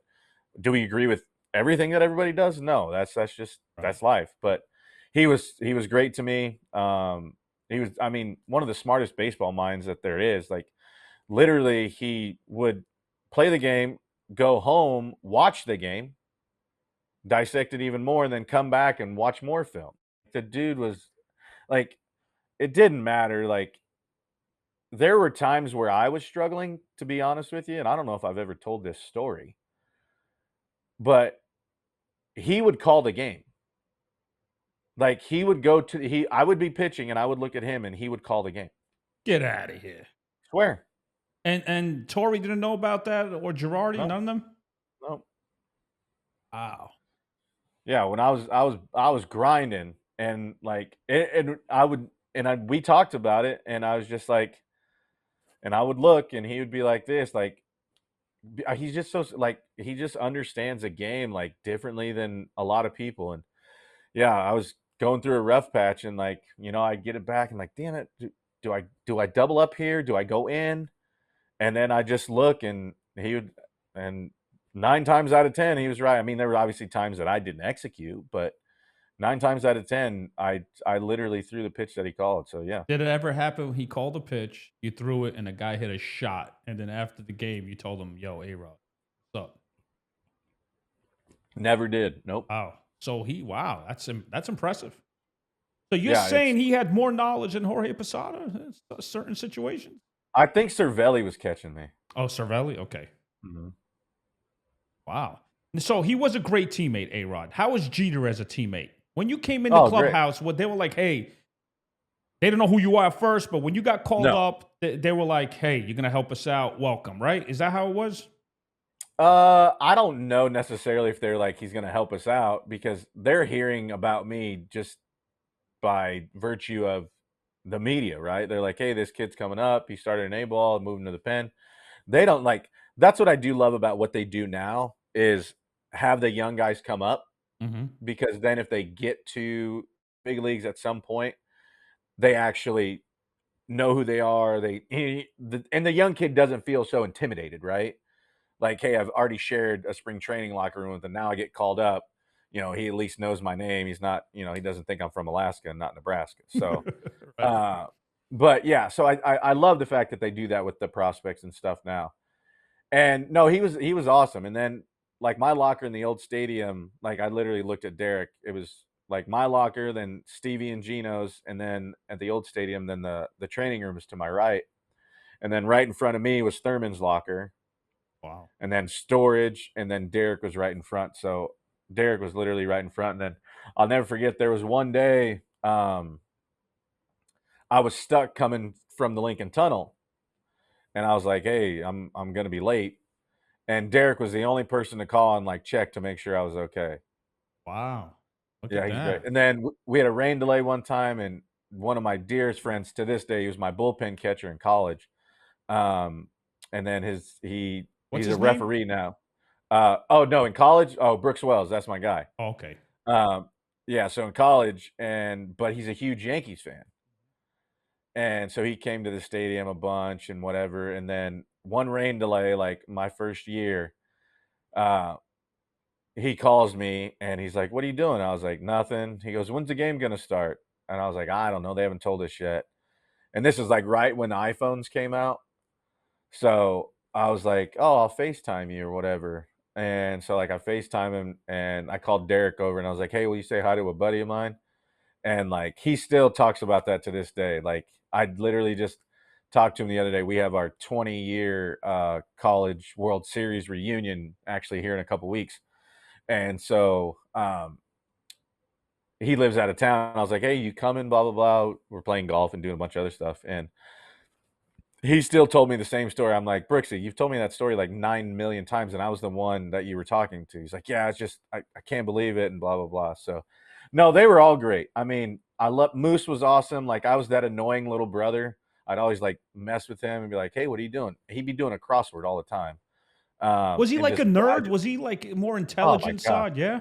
Speaker 2: do we agree with everything that everybody does? No, that's just
Speaker 1: Right.
Speaker 2: that's life. But he was great to me. He was, I mean, one of the smartest baseball minds that there is. Like literally, he would play the game, go home, watch the game, dissect it even more, and then come back and watch more film. The dude was like, it didn't matter. Like there were times where I was struggling, to be honest with you, and I don't know if I've ever told this story, but he would call the game. Like, he would go to he I would be pitching, and I would look at him, and he would call the game.
Speaker 1: Get out of here.
Speaker 2: Swear.
Speaker 1: And Tori didn't know about that, or Girardi,
Speaker 2: No,
Speaker 1: none of them?
Speaker 2: no.
Speaker 1: Wow.
Speaker 2: Yeah, when I was grinding, and, like, and I would and I we talked about it, and I was just like, and I would look, and he would be like this, like, he's just so like, he just understands the game, like, differently than a lot of people, and yeah, I was going through a rough patch, and, like, I get it back and like, "Damn it, do I double up here? Do I go in?" And then I just look, and he would, and 9 times out of 10, he was right. I mean, there were obviously times that I didn't execute, but 9 times out of 10, I literally threw the pitch that he called, so yeah.
Speaker 1: Did it ever happen when he called a pitch, you threw it, and a guy hit a shot, and then after the game, you told him, "Yo, A-Rod, what's up?"
Speaker 2: Never did. Nope.
Speaker 1: Wow. So wow, that's impressive. So you're
Speaker 2: Yeah, it's
Speaker 1: saying he had more knowledge than Jorge Posada in certain situations?
Speaker 2: I think Cervelli was catching me.
Speaker 1: Oh, Cervelli? Okay.
Speaker 2: Mhm.
Speaker 1: Wow. So he was a great teammate, A-Rod. How was Jeter as a teammate? When you came in the
Speaker 2: Oh, great.
Speaker 1: clubhouse, what they were like, hey, they don't know who you are at first, but when you got called
Speaker 2: No.
Speaker 1: up, they were like, hey, you're gonna help us out. Welcome, right? Is that how it was?
Speaker 2: I don't know necessarily if they're like, "He's gonna help us out," because they're hearing about me just by virtue of the media, right? They're like, "Hey, this kid's coming up. He started an A ball, moving to the pen." They don't like that's what I do love about what they do now is have the young guys come up
Speaker 1: Mm-hmm.
Speaker 2: because then if they get to big leagues at some point, they actually know who they are. And the young kid doesn't feel so intimidated, right? Like, hey, I've already shared a spring training locker room with him. Now I get called up. He at least knows my name. He's not, he doesn't think I'm from Alaska and not Nebraska. So,
Speaker 1: Right.
Speaker 2: uh, but yeah, so I love the fact that they do that with the prospects and stuff now. And no, he was awesome. And then like my locker in the old stadium, like I literally looked at Derek. It was like my locker, then Stevie and Gino's, and then at the old stadium, then the training room is to my right. And then right in front of me was Thurman's locker,
Speaker 1: Wow.
Speaker 2: and then storage, and then Derek was right in front. So Derek was literally right in front. And then I'll never forget there was one day I was stuck coming from the Lincoln Tunnel, and I was like, "Hey, I'm gonna be late." And Derek was the only person to call and like check to make sure I was okay.
Speaker 1: Wow. Look
Speaker 2: Yeah,
Speaker 1: at
Speaker 2: he's great.
Speaker 1: that.
Speaker 2: And then we had a rain delay one time, and one of my dearest friends to this day, he was my bullpen catcher in college. Um, and then
Speaker 1: What's
Speaker 2: he's a
Speaker 1: his name?
Speaker 2: referee now. Oh no, in college, oh Brooks Wells, that's my guy.
Speaker 1: Oh, okay.
Speaker 2: Um, yeah, so in college, but he's a huge Yankees fan, and so he came to the stadium a bunch and whatever. And then one rain delay, like my first year, uh, he calls me and he's like, "What are you doing?" I was like, "Nothing." He goes, "When's the game gonna start?" And I was like, "I don't know. They haven't told us yet." And this is like right when the iPhones came out. So I was like, "Oh, I'll FaceTime you or whatever." And so like I FaceTime him and I called Derek over and I was like, "Hey, will you say hi to a buddy of mine?" And like he still talks about that to this day. Like I literally just talked to him the other day. We have our 20-year college World Series reunion actually here in a couple weeks. And so he lives out of town. I was like, "Hey, you coming?" Blah blah blah. We're playing golf and doing a bunch of other stuff, and he still told me the same story. I'm like, "Brooksy, you've told me that story like 9 million times, and I was the one that you were talking to." He's like, "Yeah, it's just I can't believe it," and blah blah blah. So, no, they were all great. I mean, I love Moose was awesome. Like I was that annoying little brother. I'd always like mess with him and be like, "Hey, what are you doing?" He'd be doing a crossword all the time,
Speaker 1: Was he
Speaker 2: and
Speaker 1: like a
Speaker 2: just but I
Speaker 1: nerd?
Speaker 2: just
Speaker 1: Was he like more
Speaker 2: oh my
Speaker 1: intelligent
Speaker 2: god,
Speaker 1: side? Yeah.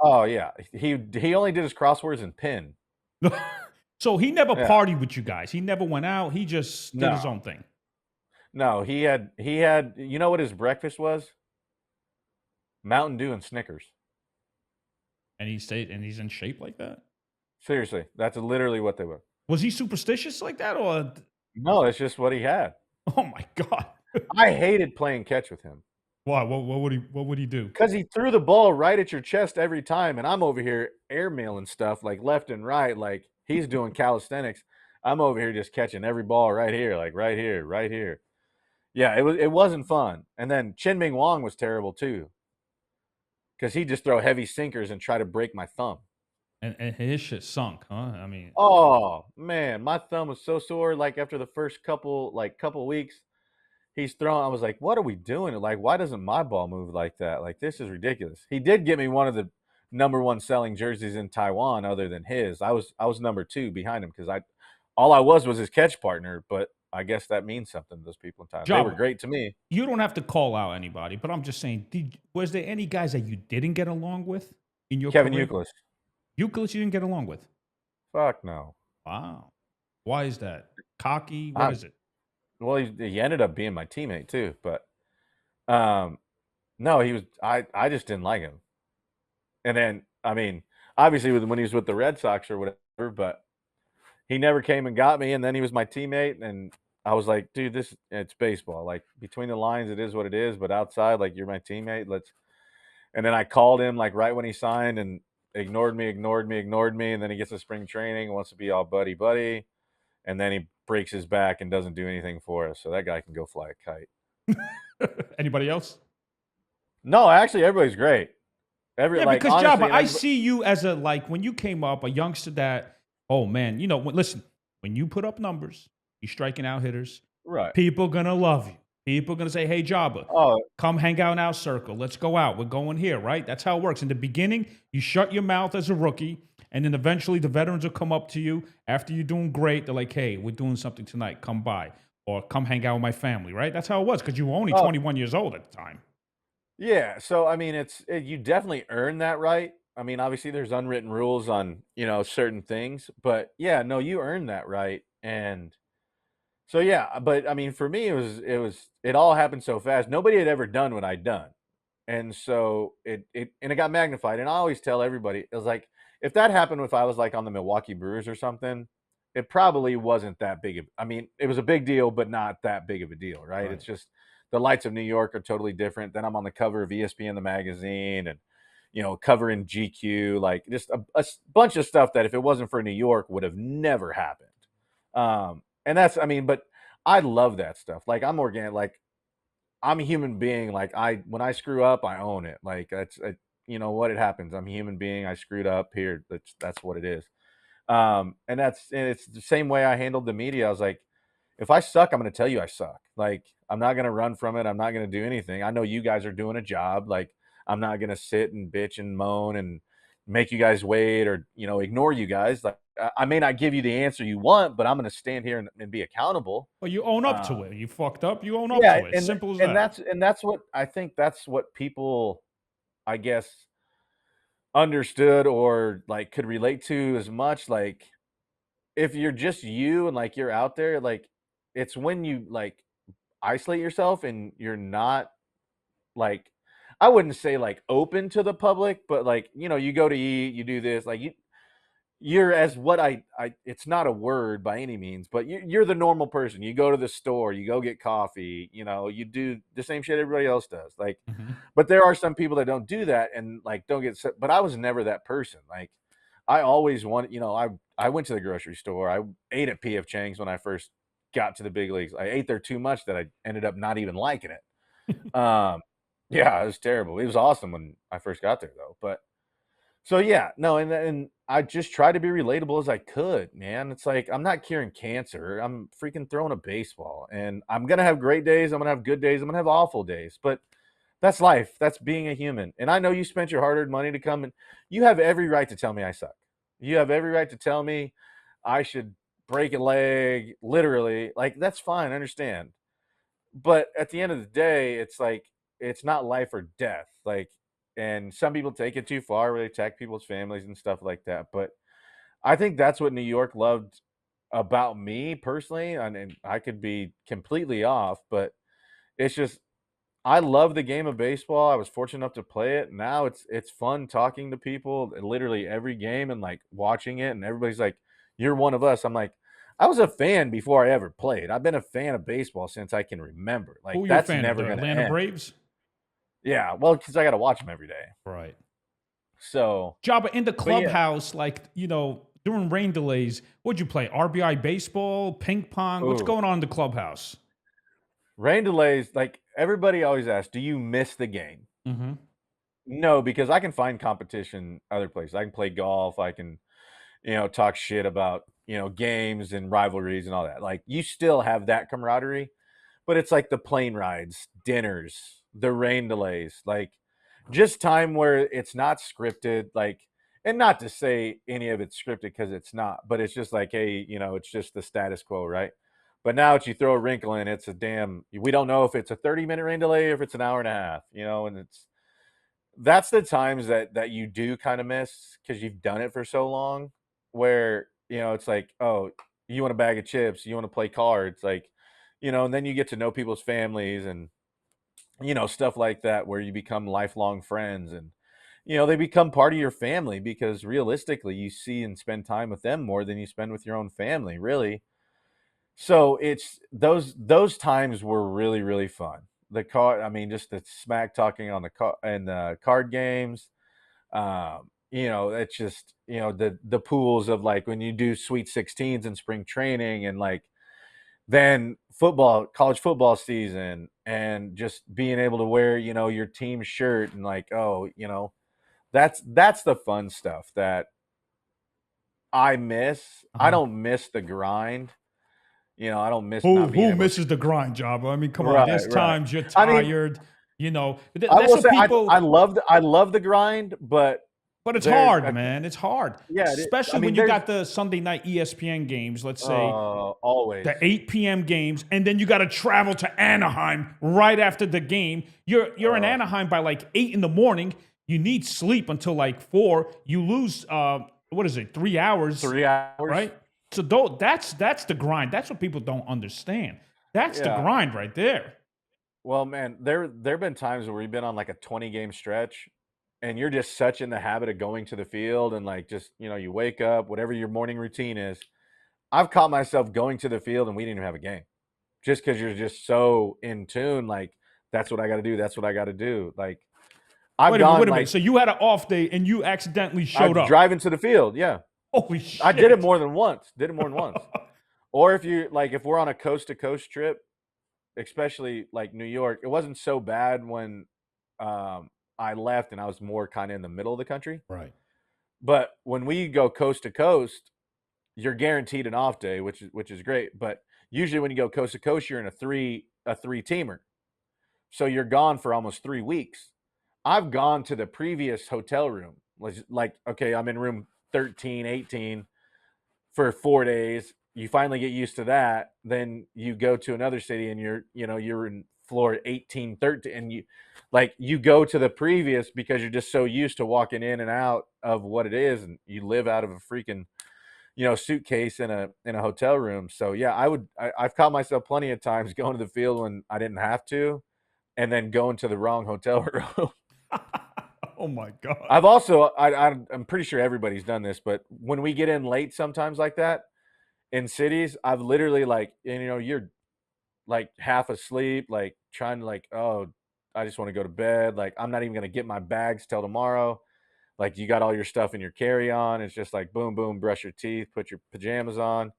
Speaker 2: oh yeah, he only did his crosswords in pen.
Speaker 1: So he never
Speaker 2: Yeah,
Speaker 1: partied with you guys. He never went out. He just did
Speaker 2: no,
Speaker 1: his own thing.
Speaker 2: no, he had. You know what his breakfast was? Mountain Dew and Snickers.
Speaker 1: And he stayed and he's in shape like that?
Speaker 2: Seriously, that's literally what they were.
Speaker 1: Was he superstitious like that or
Speaker 2: No, it's just what he had.
Speaker 1: oh my god.
Speaker 2: I hated playing catch with him
Speaker 1: Why? What would he do?
Speaker 2: because he threw the ball right at your chest every time, and I'm over here airmailing stuff like left and right, like he's doing calisthenics. I'm over here just catching every ball right here, like right here, right here. Yeah, it wasn't fun. And then Chin Ming Wong was terrible too because he just throw heavy sinkers and try to break my thumb.
Speaker 1: And his shit sunk, huh? I mean,
Speaker 2: Oh man, my thumb was so sore. Like after the first couple weeks, he's throwing. I was like, "What are we doing? Like, why doesn't my ball move like that? Like, this is ridiculous." He did get me one of the number one selling jerseys in Taiwan, other than his. I was number two behind him because all I was his catch partner. But I guess that means something to those people in Taiwan. They were
Speaker 1: Job,
Speaker 2: great to me.
Speaker 1: you don't have to call out anybody, but I'm just saying, was there any guys that you didn't get along with in your
Speaker 2: Kevin
Speaker 1: career?
Speaker 2: Euclid,
Speaker 1: Euclid you didn't get along with.
Speaker 2: fuck no.
Speaker 1: Wow. Why is that? Cocky? What
Speaker 2: I,
Speaker 1: is it?
Speaker 2: well, he ended up being my teammate too, but um, no, he was. I just didn't like him. And then, I mean, obviously, when he was with the Red Sox or whatever, but he never came and got me, and then he was my teammate, and I was like, "Dude, it's baseball. Like, between the lines, it is what it is, but outside, like, you're my teammate, let's." And then I called him, like, right when he signed and ignored me, ignored me, ignored me, and then he gets to spring training, wants to be all buddy, and then he breaks his back and doesn't do anything for us, so that guy can go fly a kite.
Speaker 1: Anybody else?
Speaker 2: No, actually, everybody's great.
Speaker 1: Yeah,
Speaker 2: Like,
Speaker 1: because
Speaker 2: honestly,
Speaker 1: Jabba,
Speaker 2: and
Speaker 1: I
Speaker 2: everybody
Speaker 1: see you as a like when you came up, a youngster that, oh man, listen, when you put up numbers, you're striking out hitters,
Speaker 2: right.
Speaker 1: people gonna love you. People gonna say, hey Jabba,
Speaker 2: Oh,
Speaker 1: come hang out in our circle. Let's go out. We're going here, right? That's how it works. In the beginning, you shut your mouth as a rookie, and then eventually the veterans will come up to you after you're doing great. They're like, hey, we're doing something tonight. Come by. Or come hang out with my family, right? That's how it was, because you were only
Speaker 2: oh,
Speaker 1: 21 years old at the time.
Speaker 2: yeah, so I mean, you definitely earn that right. I mean, obviously, there's unwritten rules on certain things, but yeah, no, you earn that right, and so yeah. But I mean, for me, it all happened so fast. Nobody had ever done what I'd done, and so it got magnified. And I always tell everybody, it was like if that happened if I was like on the Milwaukee Brewers or something, it probably wasn't that big of. I mean, it was a big deal, but not that big of a deal, right? It's
Speaker 1: Right.
Speaker 2: just the lights of New York are totally different. Then I'm on the cover of ESPN the magazine and covering GQ, like just a bunch of stuff that if it wasn't for New York would have never happened. And that's I mean, but I love that stuff. Like I'm organic, like I'm a human being. Like when I screw up, I own it. Like you know what, it happens. I'm a human being. I screwed up here. That's what it is. And it's the same way I handled the media. I was like, if I suck, I'm going to tell you I suck. Like, I'm not going to run from it. I'm not going to do anything. I know you guys are doing a job. Like, I'm not going to sit and bitch and moan and make you guys wait or, ignore you guys. Like, I may not give you the answer you want, but I'm going to stand here and be accountable.
Speaker 1: Well, you own up to
Speaker 2: Um,
Speaker 1: it. You fucked up. You own up
Speaker 2: yeah.
Speaker 1: to it.
Speaker 2: And,
Speaker 1: Simple as
Speaker 2: and
Speaker 1: that.
Speaker 2: that's what I think that's what people, I guess, understood or like could relate to as much. Like, if you're just you and like you're out there, like it's when you like isolate yourself and you're not like I wouldn't say like open to the public, but like, you go to eat, you do this, like you're as what I it's not a word by any means, but you're the normal person. You go to the store, you go get coffee, you do the same shit everybody else does. Like,
Speaker 1: Mhm.
Speaker 2: but there are some people that don't do that and like don't get set. But I was never that person. Like, I always wanted, I went to the grocery store. I ate at PF Chang's when I first got to the big leagues. I ate there too much that I ended up not even liking it. Yeah, it was terrible. It was awesome when I first got there though. But so yeah, no, and I just try to be relatable as I could, man. It's like I'm not curing cancer. I'm freaking throwing a baseball, and I'm gonna have great days. I'm gonna have good days. I'm gonna have awful days, but that's life. That's being a human. And I know you spent your hard-earned money to come, and you have every right to tell me I suck. You have every right to tell me I should break a leg, literally. Like, that's fine. I understand. But at the end of the day, it's like it's not life or death. Like, and some people take it too far where they attack people's families and stuff like that. But I think that's what New York loved about me personally. And I could be completely off, but it's just I love the game of baseball. I was fortunate enough to play it. Now it's fun talking to people literally every game and like watching it. And everybody's like, "You're one of us." I'm like, I was a fan before I ever played. I've been a fan of baseball since I can remember. Like,
Speaker 1: Who are you a
Speaker 2: that's
Speaker 1: fan of?
Speaker 2: never
Speaker 1: The
Speaker 2: going to
Speaker 1: Atlanta
Speaker 2: end.
Speaker 1: Braves?
Speaker 2: Yeah, well, because I got to watch them every day.
Speaker 1: Right.
Speaker 2: So,
Speaker 1: Jabba, in the
Speaker 2: but yeah,
Speaker 1: clubhouse, like, during rain delays, what'd you play? RBI baseball, ping pong? What's
Speaker 2: ooh,
Speaker 1: going on in the clubhouse?
Speaker 2: rain delays. Like everybody always asks, "Do you miss the game?"
Speaker 1: Mm-hmm.
Speaker 2: No, because I can find competition other places. I can play golf. I can talk shit about, games and rivalries and all that. Like you still have that camaraderie, but it's like the plane rides, dinners, the rain delays, like just time where it's not scripted, like, and not to say any of it's scripted because it's not, but it's just like, hey, it's just the status quo, right? But now if you throw a wrinkle in, it's a damn, we don't know if it's a 30-minute rain delay or if it's an hour and a half, and that's the times that you do kind of miss because you've done it for so long where it's like, oh, you want a bag of chips, you want to play cards, like, and then you get to know people's families and stuff like that where you become lifelong friends and they become part of your family because realistically you see and spend time with them more than you spend with your own family, really. So it's those times were really, really fun. The card, I mean, just the smack talking on the car and the card games. It's just the pools of like when you do Sweet 16s in spring training and like then football, college football season, and just being able to wear your team shirt and like, oh, that's the fun stuff that I miss. I
Speaker 1: Uh-huh.
Speaker 2: don't miss the grind. I don't miss
Speaker 1: Who
Speaker 2: not being
Speaker 1: who
Speaker 2: able to.
Speaker 1: misses the grind, Jabba? I mean, come on.
Speaker 2: Right,
Speaker 1: There's
Speaker 2: right.
Speaker 1: times you're
Speaker 2: I mean,
Speaker 1: tired.
Speaker 2: I
Speaker 1: That's
Speaker 2: will
Speaker 1: what
Speaker 2: say I
Speaker 1: people.
Speaker 2: love the grind, but
Speaker 1: But it's
Speaker 2: there,
Speaker 1: hard, man. It's hard,
Speaker 2: yeah. I
Speaker 1: especially
Speaker 2: mean,
Speaker 1: when you
Speaker 2: there's
Speaker 1: got the Sunday night ESPN games. Let's say the
Speaker 2: always.
Speaker 1: 8 p.m. games, and then you got to travel to Anaheim right after the game. You're in
Speaker 2: uh,
Speaker 1: Anaheim by like 8 in the morning. You need sleep until like 4. You lose what is it, 3 hours,
Speaker 2: 3 hours.
Speaker 1: right? So that's the grind. That's what people don't understand. That's the
Speaker 2: Yeah.
Speaker 1: grind right there.
Speaker 2: Well, man, there've been times where we've been on like a 20-game stretch, and you're just such in the habit of going to the field and like just you wake up, whatever your morning routine is. I've caught myself going to the field and we didn't even have a game, just because you're just so in tune. Like that's what I got to do. That's what I got to do. Like I've
Speaker 1: Wait a minute,
Speaker 2: gone
Speaker 1: wait a minute.
Speaker 2: like
Speaker 1: So you had an off day and you accidentally
Speaker 2: I
Speaker 1: showed up.
Speaker 2: drive into the field. Yeah,
Speaker 1: Holy
Speaker 2: I did it
Speaker 1: shit!
Speaker 2: more than once. Did it more than once. Or if you like, if we're on a coast to coast trip, especially like New York, it wasn't so bad when I left and I was more kind of in the middle of the country.
Speaker 1: Right.
Speaker 2: But when we go coast to coast, you're guaranteed an off day, which is great. But usually when you go coast to coast, you're in a three teamer, so you're gone for almost 3 weeks. I've gone to the previous hotel room, like okay, I'm in room 13, 18 for 4 days. You finally get used to that. Then you go to another city and you're in floor 18, 13, and you go to the previous because you're just so used to walking in and out of what it is, and you live out of a freaking suitcase in a hotel room. So yeah, I've caught myself plenty of times going to the field when I didn't have to, and then going to the wrong hotel room.
Speaker 1: Oh my god.
Speaker 2: I've also I'm pretty sure everybody's done this, but when we get in late sometimes like that in cities, I've literally like, you're like half asleep, like trying to like, oh, I just want to go to bed. Like I'm not even gonna get my bags till tomorrow. Like you got all your stuff in your carry-on. It's just like boom, boom, brush your teeth, put your pajamas on,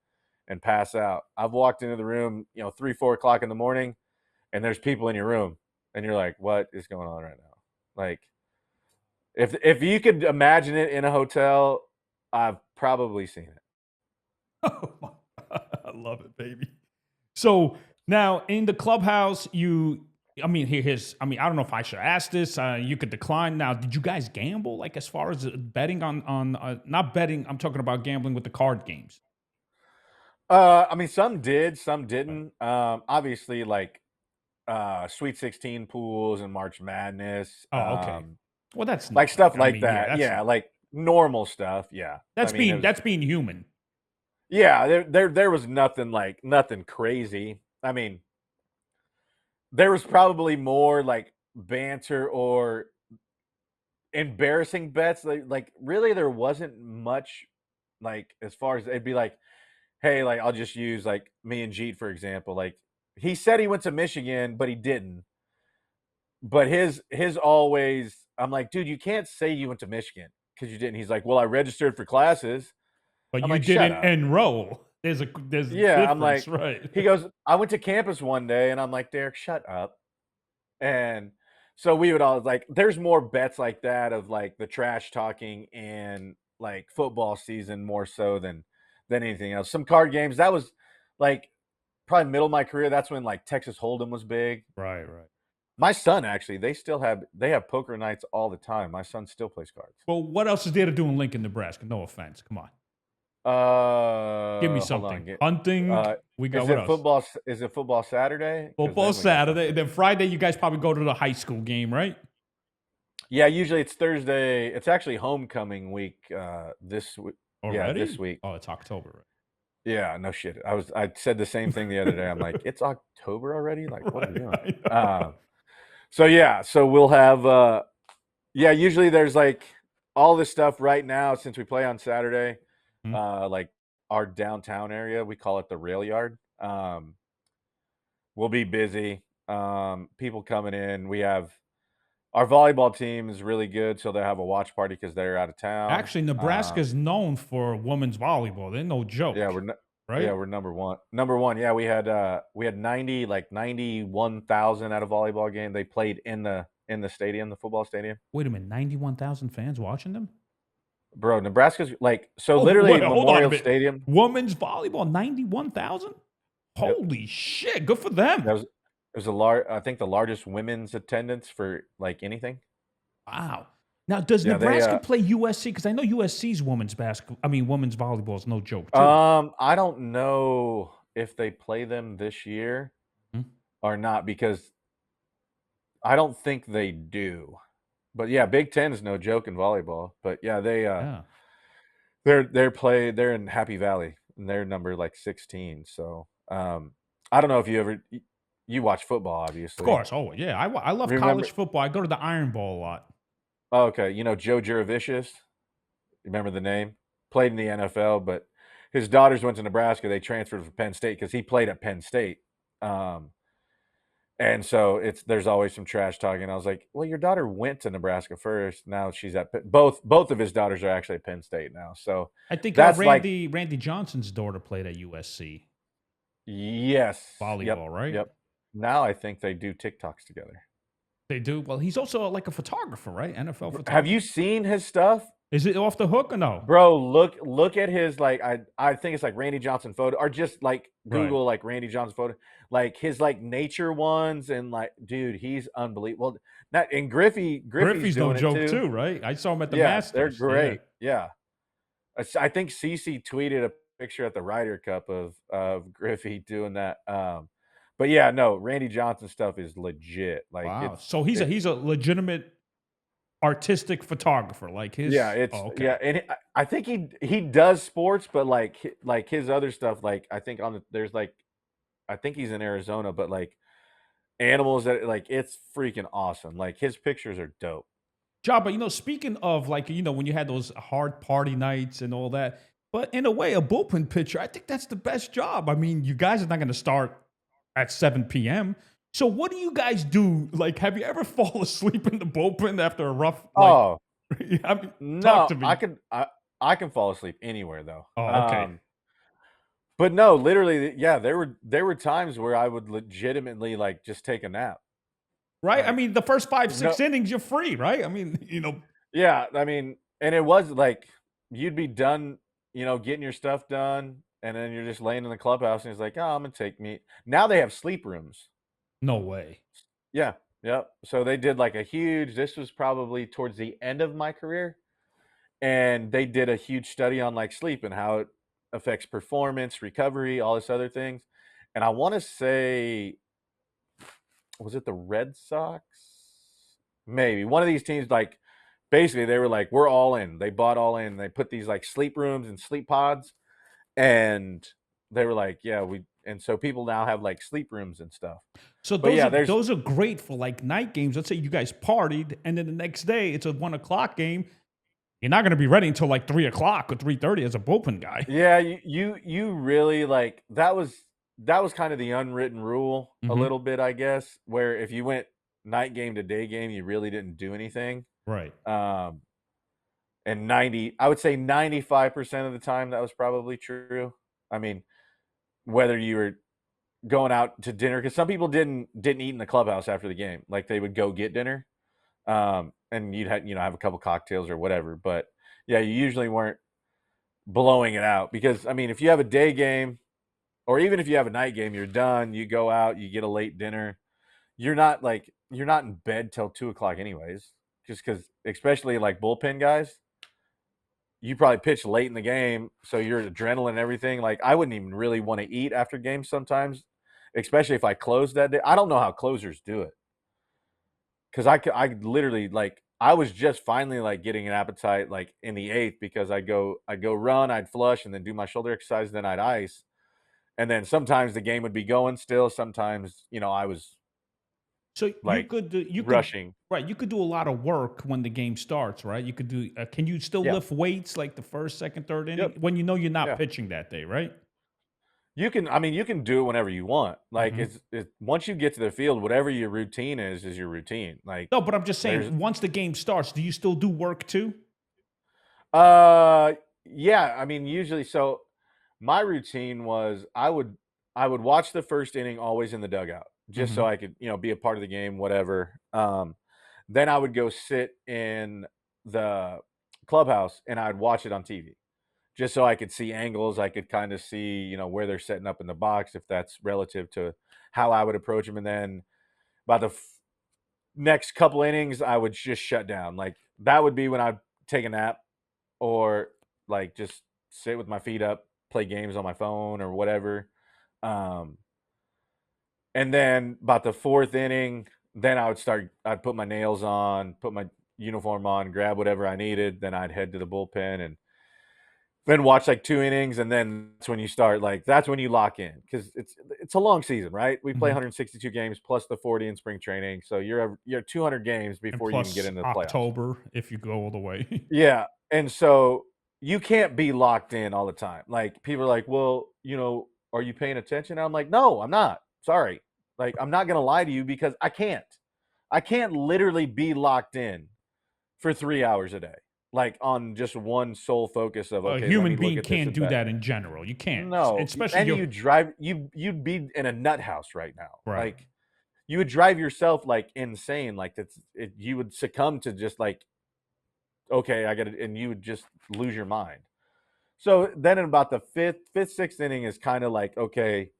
Speaker 2: and pass out. I've walked into the room, 3, 4 o'clock in the morning, and there's people in your room, and you're like, what is going on right now? Like if you could imagine it in a hotel, I've probably seen it.
Speaker 1: Oh my God, I love it, baby. So now in the clubhouse, I mean, here's, I mean, I don't know if I should ask this. You could decline. Now, did you guys gamble? Like as far as betting on not betting, I'm talking about gambling with the card games.
Speaker 2: I mean, some did, some
Speaker 1: Right.
Speaker 2: didn't. Obviously, like Sweet 16 pools and March Madness,
Speaker 1: Oh, okay. Well, that's
Speaker 2: like
Speaker 1: nothing.
Speaker 2: stuff
Speaker 1: I
Speaker 2: like
Speaker 1: mean, yeah,
Speaker 2: that.
Speaker 1: that's
Speaker 2: Yeah, like normal stuff. Yeah, I mean, it was.
Speaker 1: that's being human.
Speaker 2: Yeah, there was nothing like nothing crazy. I mean, there was probably more like banter or embarrassing bets. Like really, there wasn't much. Like as far as it'd be like, hey, like I'll just use like me and Jeet for example. Like he said he went to Michigan, but he didn't. But his always, I'm like, dude, you can't say you went to Michigan because you didn't. He's like, well, I registered for classes.
Speaker 1: But
Speaker 2: I'm
Speaker 1: you
Speaker 2: like, shut
Speaker 1: didn't
Speaker 2: up.
Speaker 1: enroll. There's a
Speaker 2: Yeah, I'm
Speaker 1: difference,
Speaker 2: like,
Speaker 1: right?
Speaker 2: he goes, I went to campus one day, and I'm like, Derek, shut up. And so we would all like, there's more bets like that of like the trash talking and like football season more so than anything else. Some card games that was like probably middle of my career. That's when like Texas Hold'em was big.
Speaker 1: Right, right.
Speaker 2: My son actually, they have poker nights all the time. My son still plays cards.
Speaker 1: Well, what else is there to do in Lincoln, Nebraska? No offense. Come on. Give me
Speaker 2: Hold
Speaker 1: something.
Speaker 2: on.
Speaker 1: Hunting. We got what else?
Speaker 2: Is it football Saturday? Because
Speaker 1: Football
Speaker 2: then we got
Speaker 1: Saturday.
Speaker 2: something.
Speaker 1: Then Friday, you guys probably go to the high school game, right?
Speaker 2: Yeah, usually it's Thursday. It's actually homecoming week. This week. Yeah, this
Speaker 1: Already?
Speaker 2: week.
Speaker 1: Oh, it's October, right?
Speaker 2: Yeah, no shit. I said the same thing the other day. I'm like, it's October already. Like, what are we
Speaker 1: Right,
Speaker 2: doing?
Speaker 1: I know.
Speaker 2: So yeah, so we'll have. Yeah, usually there's like all this stuff right now since we play on Saturday.
Speaker 1: Hmm?
Speaker 2: Like our downtown area, we call it the rail yard. We'll be busy. People coming in. We have our volleyball team is really good, so they'll have a watch party because they're out of town.
Speaker 1: Actually, Nebraska's known for women's volleyball. They're no
Speaker 2: Yeah,
Speaker 1: joke,
Speaker 2: yeah,
Speaker 1: right?
Speaker 2: we're number one. Number one. Yeah, we had 91,000 at a volleyball game. They played in the stadium, the football stadium.
Speaker 1: Wait a minute, 91,000 fans watching them?
Speaker 2: Bro, Nebraska's like so
Speaker 1: Oh,
Speaker 2: literally
Speaker 1: wait, hold on a
Speaker 2: Memorial
Speaker 1: bit.
Speaker 2: Stadium.
Speaker 1: Women's volleyball, 91,000?
Speaker 2: Yep.
Speaker 1: Holy shit, good for them.
Speaker 2: That was it was a large I think the largest women's attendance for like anything.
Speaker 1: Wow. Now, does
Speaker 2: Yeah, they
Speaker 1: Nebraska play USC? Because I know USC's women's basketball, I mean, women's volleyball is no joke, too.
Speaker 2: I don't know if they play them this year
Speaker 1: Hmm?
Speaker 2: or not because I don't think they do. But yeah, Big Ten is no joke in volleyball. But yeah,
Speaker 1: Yeah.
Speaker 2: they're in Happy Valley and they're number like 16. So I don't know if you watch football,
Speaker 1: Of
Speaker 2: obviously.
Speaker 1: course. Oh, yeah. I love
Speaker 2: Remember
Speaker 1: college football. I go to the Iron Bowl a lot.
Speaker 2: oh, okay, you know Joe Juravicious? Remember the name? Played in the NFL, but his daughters went to Nebraska. They transferred from Penn State because he played at Penn State. Um, and so there's always some trash talking. I was like, well, your daughter went to Nebraska first. Now she's at both of his daughters are actually at Penn State now. So
Speaker 1: I think
Speaker 2: that's like
Speaker 1: Randy Johnson's daughter played at USC
Speaker 2: yes, yep,
Speaker 1: volleyball, right?
Speaker 2: yep. Now I think they do TikToks together.
Speaker 1: They do. Well, he's also like a photographer, right? NFL
Speaker 2: Have
Speaker 1: photographer.
Speaker 2: you seen his stuff?
Speaker 1: Is it off the hook or no?
Speaker 2: Bro, look at his like I think it's like Randy Johnson photo or just like
Speaker 1: Right.
Speaker 2: Google like Randy Johnson photo, like his like nature ones and like dude, he's unbelievable. Not and Griffey's
Speaker 1: Griffey's no
Speaker 2: doing it
Speaker 1: joke
Speaker 2: too.
Speaker 1: too, right? I saw him at the
Speaker 2: Yeah, they're
Speaker 1: Masters. Yeah.
Speaker 2: great. Yeah, I think Cece tweeted a picture at the Ryder Cup of Griffey doing that. But yeah, no, Randy Johnson stuff is legit. Like
Speaker 1: Wow. So he's a legitimate artistic photographer. Like
Speaker 2: yeah,
Speaker 1: his.
Speaker 2: it's
Speaker 1: Oh, okay.
Speaker 2: yeah, and I think he does sports, but like his other stuff, like I think there's like I think he's in Arizona, but like animals that like it's freaking awesome. Like his pictures are dope.
Speaker 1: Job, but speaking of like, when you had those hard party nights and all that, but in a way, a bullpen pitcher, I think that's the best job. I mean, you guys are not going to start at 7 p.m. So what do you guys do? Like, have you ever fall asleep in the bullpen after a rough, like,
Speaker 2: Oh
Speaker 1: I mean, talk
Speaker 2: no,
Speaker 1: to me.
Speaker 2: I can fall asleep anywhere though.
Speaker 1: Oh, okay.
Speaker 2: But no, literally, yeah, there were times where I would legitimately like just take a nap.
Speaker 1: Right? I
Speaker 2: Like
Speaker 1: mean, the first five,
Speaker 2: no,
Speaker 1: six innings, you're free, right? I mean,
Speaker 2: yeah, I mean, and it was like you'd be done, getting your stuff done, and then you're just laying in the clubhouse, and he's like, "Oh, I'm gonna take me." Now they have sleep rooms.
Speaker 1: No way.
Speaker 2: Yeah, yep. So they did like a huge. This was probably towards the end of my career, and they did a huge study on like sleep and how it affects performance, recovery, all this other things. And I want to say, was it the Red Sox? Maybe one of these teams. Like, basically, they were like, "We're all in." They bought all in. They put these like sleep rooms and sleep pods, and they were like, "Yeah, we." And so people now have like sleep rooms and stuff.
Speaker 1: So
Speaker 2: But
Speaker 1: those
Speaker 2: yeah,
Speaker 1: are
Speaker 2: there's
Speaker 1: those are great for like night games. Let's say you guys partied, and then the next day it's a 1 o'clock game. You're not going to be ready until like 3 o'clock or 3:30 as a bullpen guy.
Speaker 2: Yeah, you really like that was kind of the unwritten rule a
Speaker 1: Hmm.
Speaker 2: little bit, I guess, where if you went night game to day game, you really didn't do anything.
Speaker 1: Right.
Speaker 2: Um, and I would say 95% of the time that was probably true. I mean, whether you were going out to dinner, because some people didn't eat in the clubhouse after the game, like they would go get dinner, and you'd have a couple cocktails or whatever. But yeah, you usually weren't blowing it out because I mean, if you have a day game or even if you have a night game, you're done. You go out, you get a late dinner. You're not in bed till 2 o'clock, anyways. Just because, especially like bullpen guys, you probably pitch late in the game, so your adrenaline and everything. Like I wouldn't even really want to eat after games sometimes, especially if I close that day. I don't know how closers do it because I literally like I was just finally like getting an appetite like in the eighth because I'd go run, I'd flush, and then do my shoulder exercise, then I'd ice. And then sometimes the game would be going still. Sometimes, I was
Speaker 1: So
Speaker 2: like
Speaker 1: you could
Speaker 2: rushing.
Speaker 1: right, you could do a lot of work when the game starts, right? You could do can you still
Speaker 2: Yeah.
Speaker 1: lift weights like the first, second, third inning
Speaker 2: Yep.
Speaker 1: when you know you're not
Speaker 2: Yeah.
Speaker 1: pitching that day, right?
Speaker 2: You can do it whenever you want. Like
Speaker 1: Mhm.
Speaker 2: it's once you get to the field, whatever your routine is your routine. Like
Speaker 1: No, but I'm just
Speaker 2: there's
Speaker 1: saying once the game starts, do you still do work too?
Speaker 2: uh yeah, I mean usually so my routine was I would watch the first inning always in the dugout just so
Speaker 1: Mhm.
Speaker 2: I could, be a part of the game, whatever. Then I would go sit in the clubhouse and I'd watch it on TV just so I could see angles. I could kind of see, where they're setting up in the box, if that's relative to how I would approach them. And then by the next couple innings, I would just shut down. Like that would be when I'd take a nap or like just sit with my feet up, play games on my phone or whatever. Um, and then about the fourth inning, then I'd put my nails on, put my uniform on, grab whatever I needed. Then I'd head to the bullpen and then watch like 2 innings, and then that's when you lock in because it's a long season, right? We play
Speaker 1: Mhm.
Speaker 2: 162 games plus the 40 in spring training, so you're 200 games
Speaker 1: And
Speaker 2: before you even get
Speaker 1: plus
Speaker 2: into the playoffs.
Speaker 1: October if you go all the way.
Speaker 2: Yeah, and so you can't be locked in all the time. Like, people are like, "Well, are you paying attention?" I'm like, "No, I'm not. Sorry." Like, I'm not gonna lie to you because I can't. I can't literally be locked in for 3 hours a day, like, on just one sole focus of,
Speaker 1: A
Speaker 2: "Okay, let me
Speaker 1: human
Speaker 2: look
Speaker 1: being
Speaker 2: at this
Speaker 1: can't
Speaker 2: and
Speaker 1: do
Speaker 2: that."
Speaker 1: that in general. You can't.
Speaker 2: No,
Speaker 1: Especially
Speaker 2: and
Speaker 1: your
Speaker 2: you'd be in a nut house right now.
Speaker 1: right.
Speaker 2: Like, you would drive yourself, like, insane, like, you would succumb to just, like, "Okay, I gotta," and you would just lose your mind. So, then in about the 5th, 6th inning is kinda like, okay,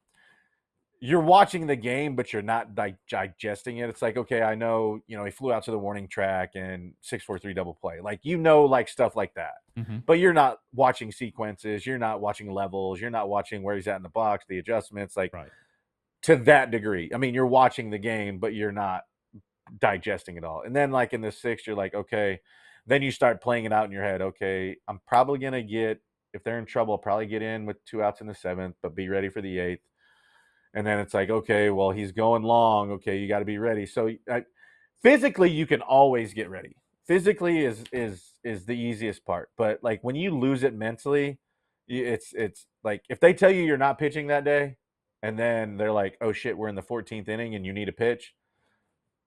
Speaker 2: you're watching the game, but you're not like digesting it. It's like, okay, I know, he flew out to the warning track and 6-4-3 double play. Like, like stuff like that.
Speaker 1: Mhm.
Speaker 2: But you're not watching sequences, you're not watching levels, you're not watching where he's at in the box, the adjustments, like
Speaker 1: Right.
Speaker 2: to that degree. I mean, you're watching the game, but you're not digesting it all. And then like in the sixth, you're like, okay, then you start playing it out in your head. Okay, I'm probably gonna get if they're in trouble, I'll probably get in with 2 outs in the seventh, but be ready for the eighth. And then it's like, okay, well, he's going long. Okay, you got to be ready. So physically, you can always get ready. Physically is the easiest part, but like when you lose it mentally, it's like if they tell you you're not pitching that day, and then they're like, oh shit, we're in the 14th inning and you need a pitch,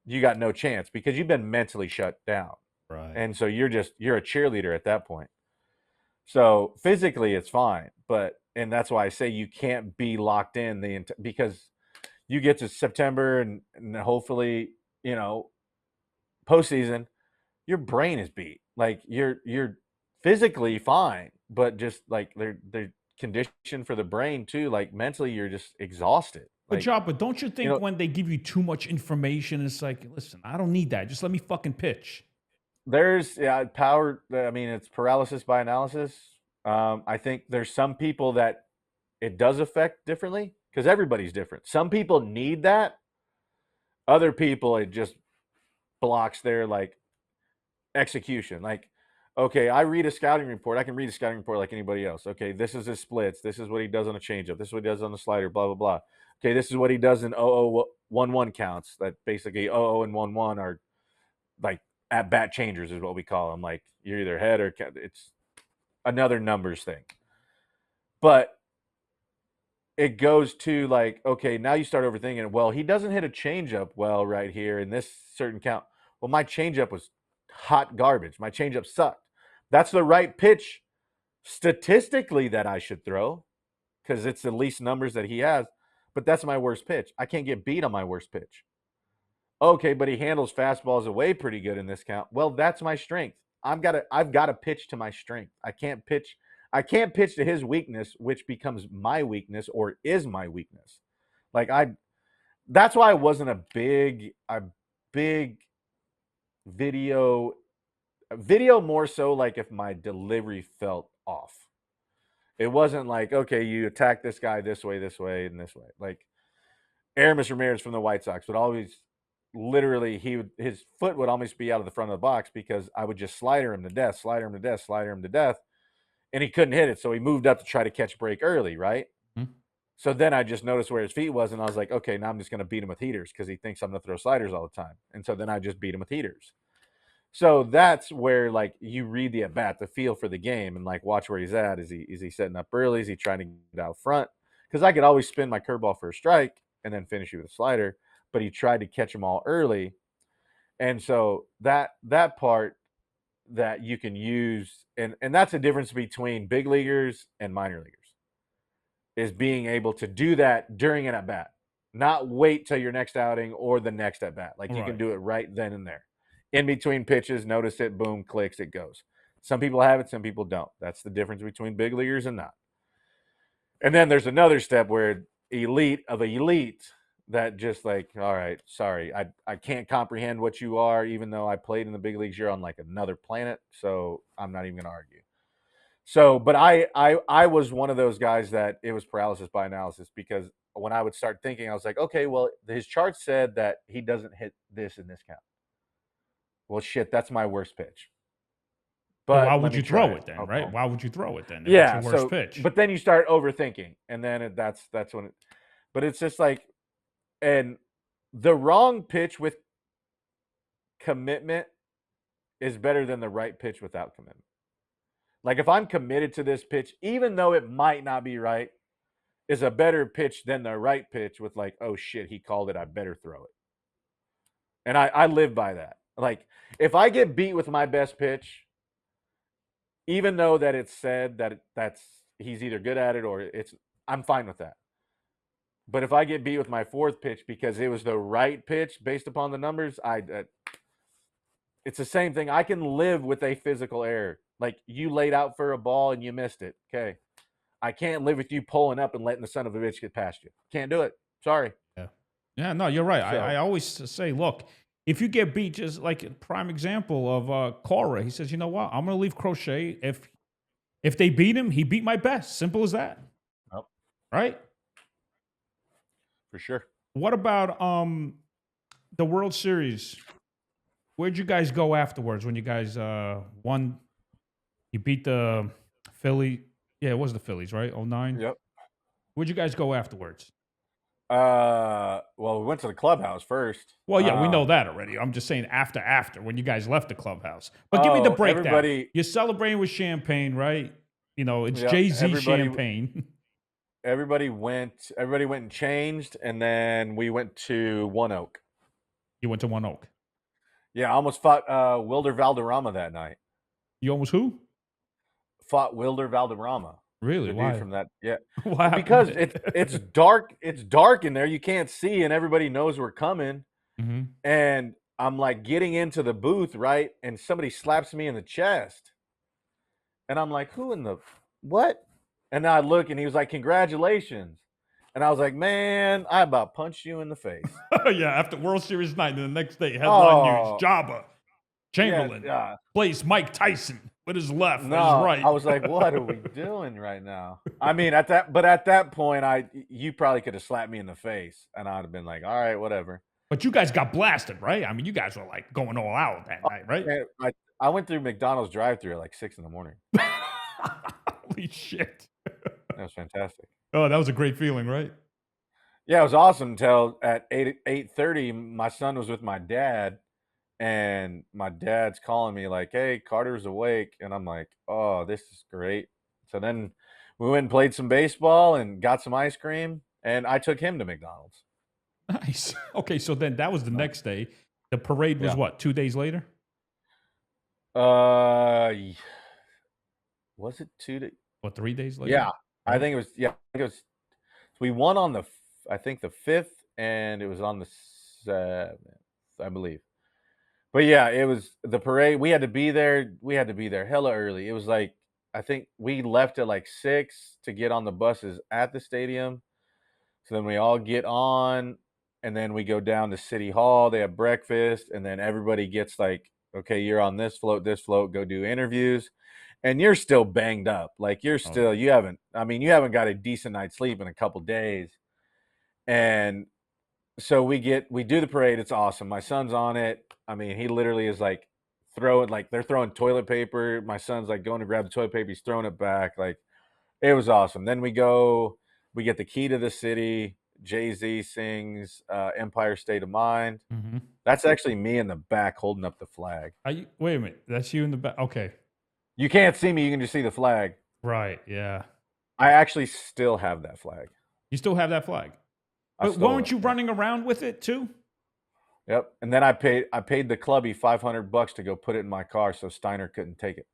Speaker 2: you got no chance because you've been mentally shut down,
Speaker 1: Right.
Speaker 2: and so you're a cheerleader at that point. So physically, it's fine, and that's why I say you can't be locked in because you get to September and hopefully, you know, postseason, your brain is beat. Like you're physically fine, but just like they're conditioned for the brain too. Like mentally, you're just exhausted.
Speaker 1: But
Speaker 2: Like,
Speaker 1: Job, don't you
Speaker 2: you
Speaker 1: think
Speaker 2: know,
Speaker 1: when they give you too much information, it's like, listen, I don't need that. Just let me fucking pitch.
Speaker 2: there's power. I mean, it's paralysis by analysis. I think there's some people that it does affect differently because everybody's different. Some people need that. Other people, it just blocks their like execution. Like, okay, I read a scouting report. I can read a scouting report like anybody else. Okay, this is his splits. This is what he does on a changeup. This is what he does on the slider. Blah blah blah. Okay, this is what he does in 0-0-1-1 counts. That basically 0-0 and 1-1 are like at bat changers is what we call them. Like you're either head or it's another numbers thing. But it goes to like, okay, now you start overthinking. Well, he doesn't hit a changeup well right here in this certain count. Well, my changeup was hot garbage. My changeup sucked. That's the right pitch statistically that I should throw because it's the least numbers that he has. But that's my worst pitch. I can't get beat on my worst pitch. Okay, but he handles fastballs away pretty good in this count. Well, that's my strength. I've got to pitch to my strength. I can't pitch to his weakness, which becomes my weakness or is my weakness. Like that's why I wasn't a big video more so like if my delivery felt off. It wasn't like, okay, you attack this guy this way, and this way. Like Aramis Ramirez from the White Sox would always literally his foot would almost be out of the front of the box because I would just slider him to death, and he couldn't hit it. So he moved up to try to catch break early, right?
Speaker 1: Hmm?
Speaker 2: So then I just noticed where his feet was, and I was like, okay, now I'm just going to beat him with heaters because he thinks I'm going to throw sliders all the time. And so then I just beat him with heaters. So that's where like you read the at bat, the feel for the game, and like watch where he's at. Is he setting up early? Is he trying to get out front? Because I could always spin my curveball for a strike and then finish you with a slider, but he tried to catch them all early, and so that part that you can use, and that's the difference between big leaguers and minor leaguers, is being able to do that during an at bat, not wait till your next outing or the next at bat. Like you can
Speaker 1: Right.
Speaker 2: do it right then and there. In between pitches, notice it, boom, clicks, it goes. Some people have it, some people don't. That's the difference between big leaguers and not. And then there's another step where elite of elite that just like, all right, sorry, I can't comprehend what you are, even though I played in the big leagues. You're on like another planet, so I'm not even going to argue. So, but I was one of those guys that it was paralysis by analysis because when I would start thinking, I was like, okay, well, his chart said that he doesn't hit this in this count. Well, shit, that's my worst pitch.
Speaker 1: So why
Speaker 2: But let
Speaker 1: would
Speaker 2: me
Speaker 1: you
Speaker 2: try
Speaker 1: throw
Speaker 2: it.
Speaker 1: it then, right?
Speaker 2: Okay.
Speaker 1: Why would you throw it then if it's your
Speaker 2: Yeah.
Speaker 1: worst
Speaker 2: So,
Speaker 1: pitch?
Speaker 2: but then you start overthinking, and then that's when. But it's just like, and the wrong pitch with commitment is better than the right pitch without commitment. Like if I'm committed to this pitch, even though it might not be right, is a better pitch than the right pitch with like, oh shit, he called it, I better throw it. And I live by that. Like if I get beat with my best pitch, even though that it's said that that's he's either good at it or I'm fine with that. But if I get beat with my fourth pitch because it was the right pitch based upon the numbers, it's the same thing. I can live with a physical error. Like you laid out for a ball and you missed it. Okay. I can't live with you pulling up and letting the son of a bitch get past you. Can't do it. Sorry.
Speaker 1: Yeah. Yeah, no, you're right. I
Speaker 2: So
Speaker 1: always say, look, if you get beat, just like a prime example of Cora, he says, you know what? I'm going to leave Crochet. If they beat him, he beat my best. Simple as that.
Speaker 2: oh,
Speaker 1: Right?
Speaker 2: for sure.
Speaker 1: What about the World Series? Where'd you guys go afterwards when you guys won? You beat the Philly. Yeah, it was the Phillies, right? 09.
Speaker 2: Yep.
Speaker 1: Where'd you guys go afterwards?
Speaker 2: Well, we went to the clubhouse first.
Speaker 1: Well, yeah, we know that already. I'm just saying after when you guys left the clubhouse. But give me the
Speaker 2: Oh,
Speaker 1: breakdown.
Speaker 2: everybody,
Speaker 1: You're celebrating with champagne, right? You know, it's
Speaker 2: yeah,
Speaker 1: Jay-Z champagne.
Speaker 2: everybody went and changed, and then we went to One Oak.
Speaker 1: You went to One Oak.
Speaker 2: Yeah, I almost fought Wilder Valderrama that night.
Speaker 1: You almost who?
Speaker 2: Fought Wilder Valderrama.
Speaker 1: Really?
Speaker 2: The dude
Speaker 1: Why?
Speaker 2: from that, yeah.
Speaker 1: What
Speaker 2: Because
Speaker 1: happened?
Speaker 2: it's dark. It's dark in there. You can't see, and everybody knows we're coming.
Speaker 1: Mm-hmm.
Speaker 2: And I'm like getting into the booth, right? And somebody slaps me in the chest. And I'm like, who in the what? And I look and he was like, congratulations. And I was like, man, I about punched you in the face.
Speaker 1: Yeah, after World Series night, and the next day, headline news:
Speaker 2: Oh,
Speaker 1: Joba
Speaker 2: yeah.
Speaker 1: Chamberlain plays Mike Tyson with his left or his
Speaker 2: No,
Speaker 1: right.
Speaker 2: I was like, what are we doing right now? I mean, at that point, you probably could have slapped me in the face and I'd have been like, all right, whatever.
Speaker 1: But you guys got blasted, right? I mean, you guys were like going all out that
Speaker 2: Oh,
Speaker 1: night, right?
Speaker 2: man, I went through McDonald's drive-through at like 6 in the morning.
Speaker 1: Holy shit.
Speaker 2: That was fantastic.
Speaker 1: Oh, that was a great feeling, right?
Speaker 2: Yeah, it was awesome until at 8:30, my son was with my dad, and my dad's calling me like, "Hey, Carter's awake," and I'm like, "Oh, this is great." So then we went and played some baseball and got some ice cream, and I took him to McDonald's.
Speaker 1: Nice. Okay, so then that was the
Speaker 2: Uh,
Speaker 1: next day. The parade was
Speaker 2: yeah.
Speaker 1: what, 2 days later?
Speaker 2: Y was it 2 days?
Speaker 1: Or 3 days later?
Speaker 2: Yeah, I
Speaker 1: Right?
Speaker 2: think it was yeah, I think it was we won on the f I think the 5th, and it was on the 7th, I believe. But yeah, it was the parade. We had to be there hella early. It was like I think we left at like 6 to get on the buses at the stadium. So then we all get on and then we go down to City Hall. They have breakfast and then everybody gets like, okay, you're on this float, go do interviews. And you're still banged up. Like
Speaker 1: Oh, yeah.
Speaker 2: you haven't got a decent night's sleep in a couple days. And so we do the parade, it's awesome. My son's on it. I mean, he literally is, like, they're throwing toilet paper. My son's, like, going to grab the toilet paper, he's throwing it back, like, it was awesome. Then we get the key to the city, Jay-Z sings, Empire State of Mind.
Speaker 1: Mhm.
Speaker 2: That's actually me in the back holding up the flag.
Speaker 1: Are you wait a minute, that's you in the back? Okay.
Speaker 2: You can't see me, you can just see the flag.
Speaker 1: Right, yeah.
Speaker 2: I actually still have that flag.
Speaker 1: You still have that flag?
Speaker 2: I
Speaker 1: But
Speaker 2: stole
Speaker 1: weren't
Speaker 2: it,
Speaker 1: you
Speaker 2: yeah.
Speaker 1: running around with it too?
Speaker 2: Yep, and then I paid the clubby $500 to go put it in my car so Steiner couldn't take it.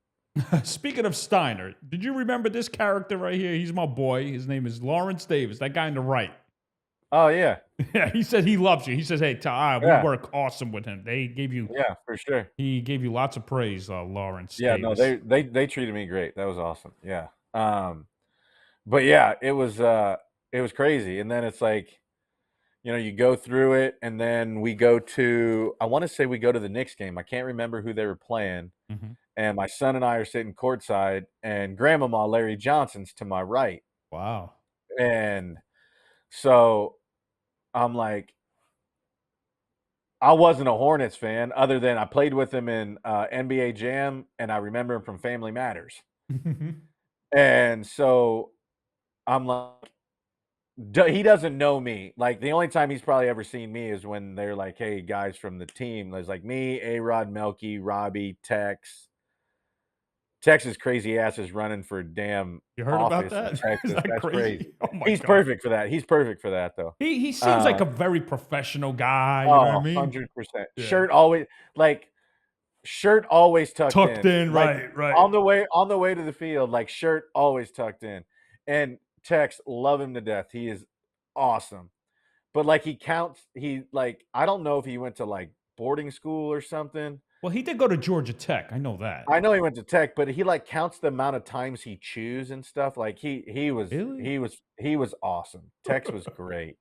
Speaker 1: Speaking of Steiner, did you remember this character right here? He's my boy. His name is Lawrence Davis, that guy on the right.
Speaker 2: Oh, yeah.
Speaker 1: Yeah, he said he loves you. He says, "Hey, we
Speaker 2: Yeah,
Speaker 1: work awesome with him."
Speaker 2: yeah, for sure.
Speaker 1: He gave you lots of praise, Lawrence
Speaker 2: Yeah, no,
Speaker 1: Davis.
Speaker 2: they treated me great. That was awesome. Yeah. But yeah, it was crazy. And then it's like, you go through it and then I want to say we go to the Knicks game. I can't remember who they were playing.
Speaker 1: Mhm.
Speaker 2: And my son and I are sitting courtside and Grandmama Larry Johnson's to my right.
Speaker 1: Wow.
Speaker 2: And so I'm like, I wasn't a Hornets fan other than I played with him in NBA Jam and I remember him from Family Matters. And so I'm like, he doesn't know me. Like the only time he's probably ever seen me is when they're like, "Hey, guys from the team." There's like me, A Rod, Melky, Robbie, Tex. Tex's crazy ass is running for damn
Speaker 1: You heard about
Speaker 2: office in
Speaker 1: that? Is
Speaker 2: Texas.
Speaker 1: that
Speaker 2: That's
Speaker 1: crazy?
Speaker 2: crazy.
Speaker 1: Oh my
Speaker 2: He's
Speaker 1: god.
Speaker 2: perfect for that. He's perfect for that though.
Speaker 1: He seems like
Speaker 2: Uh,
Speaker 1: a very professional guy, you know what I
Speaker 2: oh,
Speaker 1: mean?
Speaker 2: 100%.
Speaker 1: Yeah.
Speaker 2: Shirt always tucked
Speaker 1: Tucked
Speaker 2: in.
Speaker 1: in,
Speaker 2: Like
Speaker 1: right, right.
Speaker 2: on the way to the field, like shirt always tucked in. And Tex, love him to death. He is awesome. But, like, I don't know if he went to, like, boarding school or something.
Speaker 1: Well, he did go to Georgia Tech. I know that.
Speaker 2: I know he went to Tech, but he, like, counts the amount of times he chews and stuff. Like, he was
Speaker 1: Really?
Speaker 2: he was awesome. Tex was great.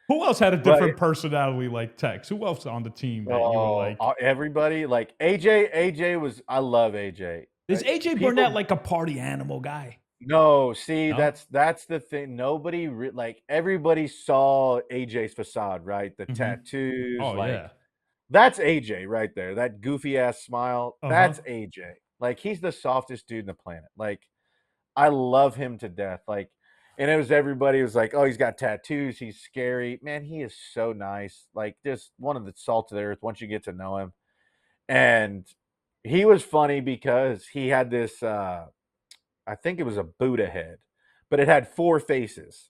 Speaker 1: Who else had a
Speaker 2: But
Speaker 1: different personality like Tex? Who else on the team that you were
Speaker 2: oh,
Speaker 1: like,
Speaker 2: everybody, like, AJ was I love AJ.
Speaker 1: is AJ Burnett
Speaker 2: People
Speaker 1: like a party animal guy?
Speaker 2: No, see,
Speaker 1: No?
Speaker 2: that's the thing. Like, everybody saw AJ's facade, right? The
Speaker 1: Mhm.
Speaker 2: tattoos,
Speaker 1: Oh,
Speaker 2: like
Speaker 1: yeah.
Speaker 2: that's AJ right there. That goofy ass smile.
Speaker 1: Uh-huh.
Speaker 2: That's AJ. Like he's the softest dude in the planet. Like I love him to death. Like, and it was everybody was like, "Oh, he's got tattoos. He's scary." Man, he is so nice. Like just one of the salt of the earth once you get to know him. And he was funny because he had this I think it was a Buddha head, but it had four faces.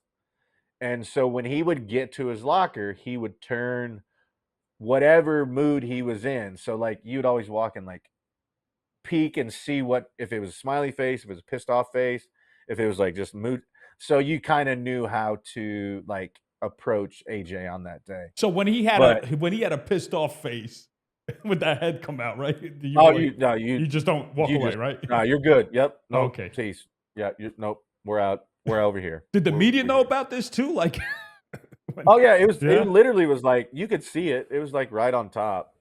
Speaker 2: And so when he would get to his locker, he would turn whatever mood he was in. So like you'd always walk and like peek and see what if it was a smiley face, if it was a pissed off face, if it was like just mood. So you kind of knew how to like approach AJ on that day.
Speaker 1: So when he
Speaker 2: But
Speaker 1: had a pissed off face, With that head come out, right? You
Speaker 2: Oh,
Speaker 1: like
Speaker 2: you
Speaker 1: you just don't walk
Speaker 2: you
Speaker 1: away,
Speaker 2: just
Speaker 1: right?
Speaker 2: no, you're good. Yep. Nope.
Speaker 1: Okay.
Speaker 2: Peace. Yeah. Nope. We're out. We're over here.
Speaker 1: Did the media
Speaker 2: We're
Speaker 1: know
Speaker 2: good.
Speaker 1: about this too? Like, when,
Speaker 2: Oh yeah, it
Speaker 1: yeah.
Speaker 2: literally was like you could see it. It was like right on top.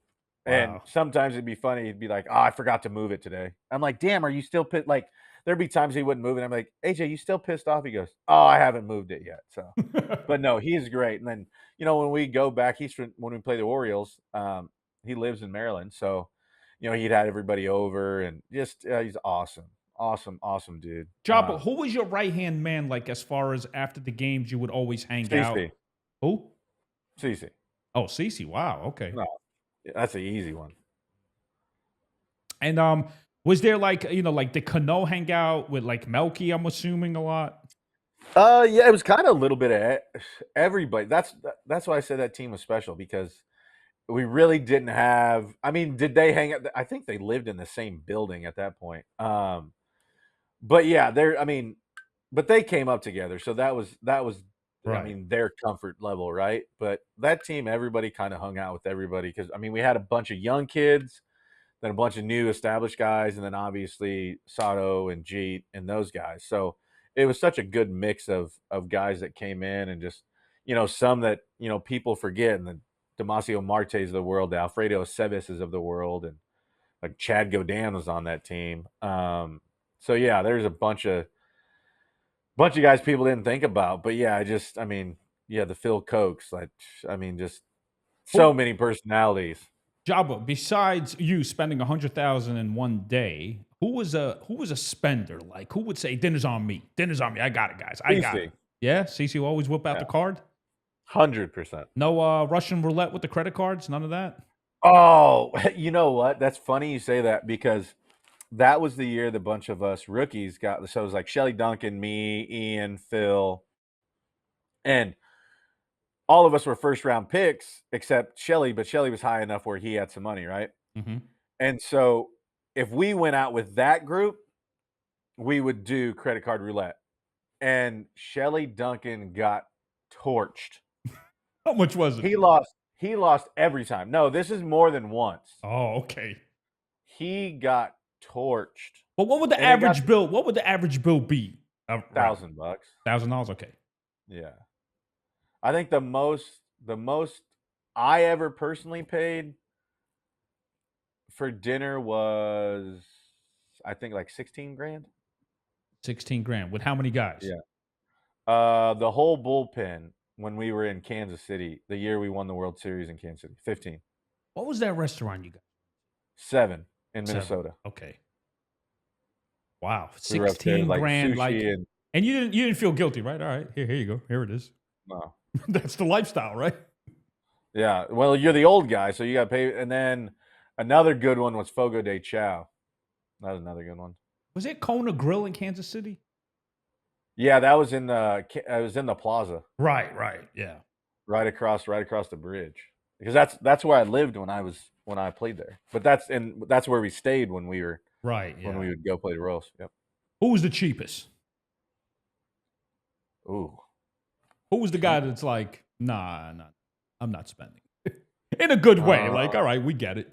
Speaker 2: And
Speaker 1: Wow.
Speaker 2: sometimes it'd be funny. He'd be like, "Oh, I forgot to move it today." I'm like, "Damn, are you still pissed?" Like there'd be times he wouldn't move it. I'm like, "AJ, you still pissed off?" He goes, "Oh, I haven't moved it yet." So, but no, he's great. And then when we go back, when we play the Orioles. He lives in Maryland, so he'd had everybody over and just he's awesome, awesome, awesome dude.
Speaker 1: Jabba, who was your right hand man? Like, as far as after the games, you would always hang out.
Speaker 2: CC,
Speaker 1: Who?
Speaker 2: CC.
Speaker 1: Oh, Cece. Wow. Okay.
Speaker 2: No, that's an easy one.
Speaker 1: And was there like like the Cano hangout with like Melky? I'm assuming a lot.
Speaker 2: Yeah, it was kind of a little bit of everybody. That's why I said that team was special because we really didn't have. I mean, did they hang out? I think they lived in the same building at that point. But yeah, they're. I mean, but they came up together, so that was. I
Speaker 1: Right.
Speaker 2: mean, their comfort level, right? But that team, everybody kind of hung out with everybody because I mean, we had a bunch of young kids, then a bunch of new established guys, and then obviously Sato and Jeet and those guys. So it was such a good mix of guys that came in and just some that people forget and the Damasio Martes of the world, the Alfredo Aceveses of the world, and like Chad Godin was on that team. So yeah, there's a bunch of guys people didn't think about, but yeah, I mean, yeah, the Phil Cokes, like I mean, just so
Speaker 1: Who,
Speaker 2: many personalities.
Speaker 1: Jabba, besides you spending 100,000 in one day, who was a spender? Like, who would say dinner's on me? Dinner's on me. I got it, guys. I got it.
Speaker 2: CC,
Speaker 1: Yeah, Cece will always whip out
Speaker 2: yeah,
Speaker 1: the card.
Speaker 2: 100%.
Speaker 1: No Russian roulette with the credit cards. None of that.
Speaker 2: Oh, you know what? That's funny you say that because that was the year the bunch of us rookies got. So it was like Shelly Duncan, me, Ian, Phil, and all of us were first round picks except Shelly. But Shelly was high enough where he had some money, right?
Speaker 1: Hmm.
Speaker 2: And so if we went out with that group, we would do credit card roulette. And Shelly Duncan got torched.
Speaker 1: How much was it?
Speaker 2: He lost every time. No, this is more than once.
Speaker 1: Oh, okay.
Speaker 2: He got torched.
Speaker 1: But what would the
Speaker 2: And it got
Speaker 1: average bill? What would the average bill be? Around
Speaker 2: $1,000.
Speaker 1: $1,000. Okay.
Speaker 2: Yeah. I think the most I ever personally paid for dinner was I think like 16 grand.
Speaker 1: 16 grand. With how many guys?
Speaker 2: Yeah. The whole bullpen when we were in Kansas City, the year we won the World Series in Kansas City, 15.
Speaker 1: What was that restaurant you got?
Speaker 2: 7 in
Speaker 1: 7.
Speaker 2: Minnesota.
Speaker 1: Okay. Wow.
Speaker 2: We were up there
Speaker 1: 16
Speaker 2: like
Speaker 1: grand. Like,
Speaker 2: sushi and
Speaker 1: and you didn't feel guilty, right? All right. Here you go. Here it is.
Speaker 2: no.
Speaker 1: That's the lifestyle, right?
Speaker 2: Yeah. Well, you're the old guy, so you got to pay. And then another good one was Fogo de Chao. That was another good one.
Speaker 1: Was it Kona Grill in Kansas City?
Speaker 2: Yeah, that was in the it was in the plaza,
Speaker 1: Right. Yeah.
Speaker 2: right across the bridge. Because that's where I lived when I played there. But that's where we stayed when
Speaker 1: Right.
Speaker 2: we
Speaker 1: Yeah.
Speaker 2: would go play the Royals. Yep.
Speaker 1: Who was the cheapest?
Speaker 2: Ooh,
Speaker 1: Who was the guy
Speaker 2: cheap.
Speaker 1: that's like, nah, I'm not spending in a good way? Like,
Speaker 2: Uh,
Speaker 1: all right, we get it.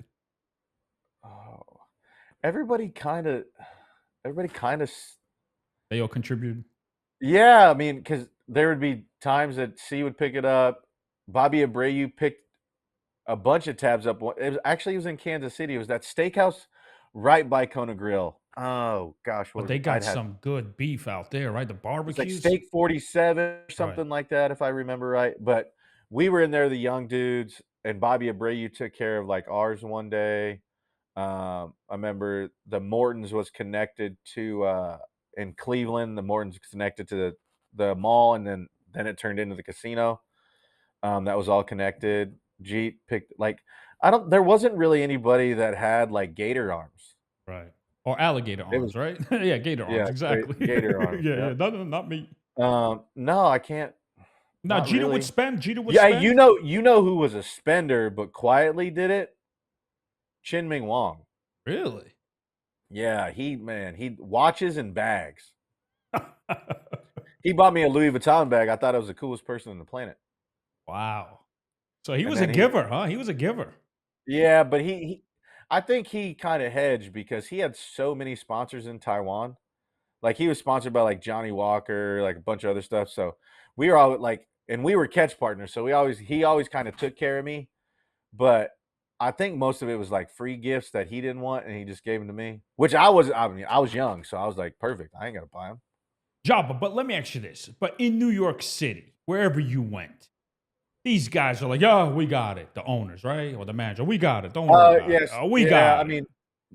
Speaker 2: oh, everybody kind of, everybody kind of.
Speaker 1: They all contributed.
Speaker 2: Yeah, I mean, because there would be times that C would pick it up. Bobby Abreu picked a bunch of tabs up. It was in Kansas City. It was that steakhouse right by Kona Grill. Oh gosh, what
Speaker 1: But
Speaker 2: was
Speaker 1: they
Speaker 2: it? I'd
Speaker 1: got
Speaker 2: have
Speaker 1: some good beef out there, right? The
Speaker 2: It's like
Speaker 1: barbecues.
Speaker 2: Steak 47 or
Speaker 1: Right.
Speaker 2: something like that, if I remember right. But we were in there, the young dudes, and Bobby Abreu took care of like ours one day. I remember the Mortons was connected to in Cleveland. The Mortons connected to the mall, and then it turned into the casino. That was all connected. Jeet picked like I don't. There wasn't really anybody that had like gator arms.
Speaker 1: Right. Or alligator
Speaker 2: It was
Speaker 1: arms, right? Yeah, gator arms,
Speaker 2: yeah,
Speaker 1: exactly.
Speaker 2: gator arms.
Speaker 1: Yeah.
Speaker 2: Yep.
Speaker 1: No, not me.
Speaker 2: No, I can't.
Speaker 1: Now
Speaker 2: Not
Speaker 1: Jeter would
Speaker 2: really.
Speaker 1: spend. Jeter would
Speaker 2: Yeah,
Speaker 1: spend.
Speaker 2: you know who was a spender but quietly did it? Chin Ming Wong.
Speaker 1: Really?
Speaker 2: Yeah, he watches and bags. He bought me a Louis Vuitton bag. I thought I was the coolest person on the planet.
Speaker 1: Wow. So he
Speaker 2: And
Speaker 1: was a
Speaker 2: then
Speaker 1: giver, huh? He was a giver.
Speaker 2: Yeah, but he I think he kinda hedged because he had so many sponsors in Taiwan. Like, he was sponsored by, like, Johnny Walker, like, a bunch of other stuff, so we were all, like and we were catch partners, so he always kinda took care of me, but I think most of it was, like, free gifts that he didn't want, and he just gave them to me, which I mean, I was young, so I was like, "Perfect, I ain't gotta buy them."
Speaker 1: Jabba, but let me ask you this. But in New York City, wherever you went, these guys are like, "Oh, we got it." The owners, right? Or the manager, "We got it. Don't worry about it.
Speaker 2: Yes,
Speaker 1: Oh, we
Speaker 2: yeah, I
Speaker 1: got it."
Speaker 2: mean,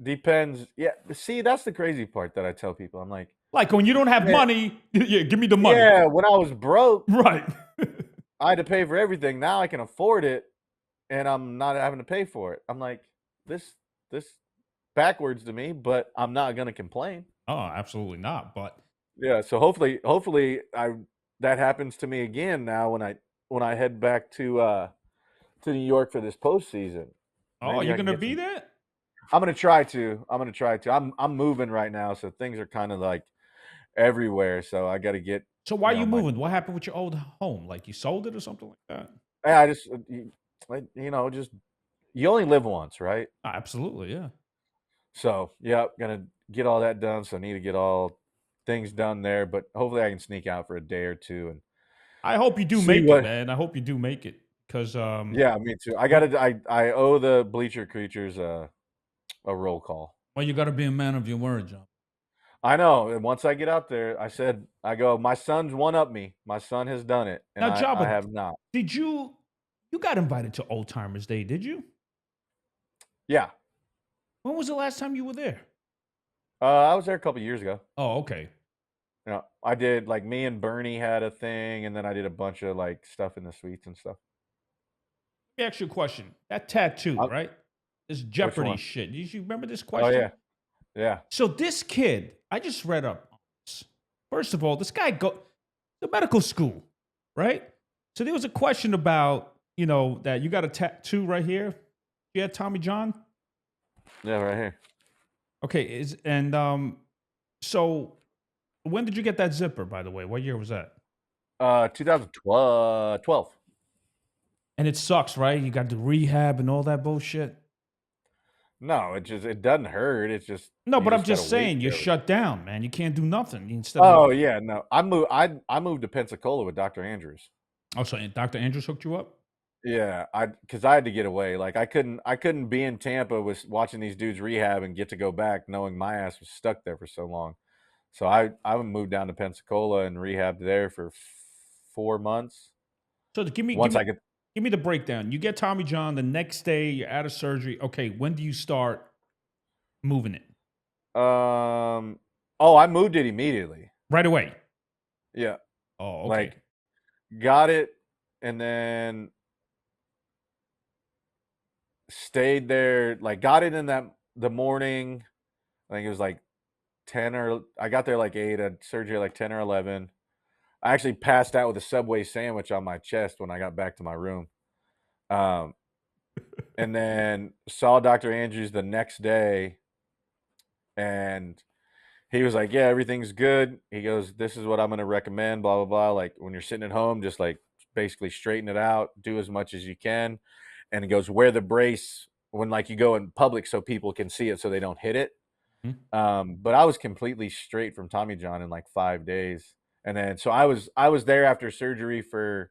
Speaker 2: depends. Yeah, see, that's the crazy part that I tell people. I'm like,
Speaker 1: Like when you don't have
Speaker 2: "Man,
Speaker 1: money, yeah, give me the money.
Speaker 2: yeah, when I was broke,
Speaker 1: Right.
Speaker 2: I had to pay for everything. Now I can afford it, and I'm not having to pay for it." I'm like, this backwards to me, but I'm not gonna complain.
Speaker 1: Oh, absolutely not. But
Speaker 2: Yeah, so hopefully I that happens to me again now when I head back to New York for this postseason.
Speaker 1: oh,
Speaker 2: Maybe
Speaker 1: you're
Speaker 2: I can
Speaker 1: gonna
Speaker 2: get
Speaker 1: be
Speaker 2: some.
Speaker 1: there?
Speaker 2: I'm gonna try to. I'm gonna try to. I'm moving right now, so things are kind of like everywhere. So I got to get
Speaker 1: So why are you
Speaker 2: my.
Speaker 1: moving? What happened with your old home? Like you sold it or something like that?
Speaker 2: I just just you only live once, right?
Speaker 1: Ah, absolutely, yeah.
Speaker 2: So yeah, gonna get all that done. So I need to get all things done there, but hopefully I can sneak out for a day or two and
Speaker 1: I hope you do
Speaker 2: see
Speaker 1: make it,
Speaker 2: what.
Speaker 1: man. I hope you do make it because
Speaker 2: Yeah, me too. I
Speaker 1: you,
Speaker 2: gotta. I owe the bleacher creatures a roll call.
Speaker 1: well, you got to be a man of your word, John.
Speaker 2: I know. And once I get out there, I go. My son's one up me. My son has done it, and
Speaker 1: Now,
Speaker 2: I
Speaker 1: Jabba,
Speaker 2: have not.
Speaker 1: did you got invited to Old Timers Day? Did you?
Speaker 2: Yeah,
Speaker 1: When was the last time you were there?
Speaker 2: I was there a couple years ago.
Speaker 1: Oh, okay.
Speaker 2: Yeah, I did like me and Bernie had a thing, and then I did a bunch of like stuff in the suites and stuff.
Speaker 1: Let me ask you a question. That tattoo,
Speaker 2: Uh,
Speaker 1: right? This
Speaker 2: which
Speaker 1: Jeopardy
Speaker 2: one?
Speaker 1: shit. Did you remember this
Speaker 2: Oh
Speaker 1: question?
Speaker 2: yeah, yeah.
Speaker 1: So this kid, I just read up. On this. First of all, this guy go to medical school, right? So there was a question about that you got a tattoo right here. You had Tommy John.
Speaker 2: Yeah, right here.
Speaker 1: Okay, so when did you get that zipper? By the way, what year was that?
Speaker 2: 2012.
Speaker 1: And it sucks, right? You got the rehab and all that bullshit.
Speaker 2: No, it doesn't hurt. It's just
Speaker 1: No,
Speaker 2: you
Speaker 1: but I'm
Speaker 2: just gotta
Speaker 1: just
Speaker 2: wait
Speaker 1: saying you're
Speaker 2: for everything.
Speaker 1: shut down, man. You can't do nothing instead of.
Speaker 2: Oh yeah, no. I moved to Pensacola with Dr. Andrews.
Speaker 1: Oh, so Dr. Andrews hooked you up?
Speaker 2: Yeah, because I had to get away. Like I couldn't be in Tampa with watching these dudes rehab and get to go back knowing my ass was stuck there for so long. So I moved down to Pensacola and rehabbed there for 4 months.
Speaker 1: So give me give
Speaker 2: Once
Speaker 1: me
Speaker 2: I could,
Speaker 1: give me the breakdown. You get Tommy John the next day. You're out of surgery. Okay, when do you start moving it?
Speaker 2: um, oh, I moved it immediately.
Speaker 1: Right away.
Speaker 2: Yeah,
Speaker 1: Oh, okay.
Speaker 2: like got it and then stayed there. Like got it in the morning. I think it was like 10 or I got there like 8. I had surgery like 10 or 11. I actually passed out with a Subway sandwich on my chest when I got back to my room. Um, and then saw Dr. Andrews the next day, and he was like, "Yeah, everything's good." He goes, "This is what I'm gonna recommend, blah blah blah. Like when you're sitting at home, just like basically straighten it out, do as much as you can." And he goes, "Wear the brace when like you go in public so people can see it so they don't hit it."
Speaker 1: Mhm.
Speaker 2: But I was completely straight from Tommy John in like 5 days. And then so I was there after surgery for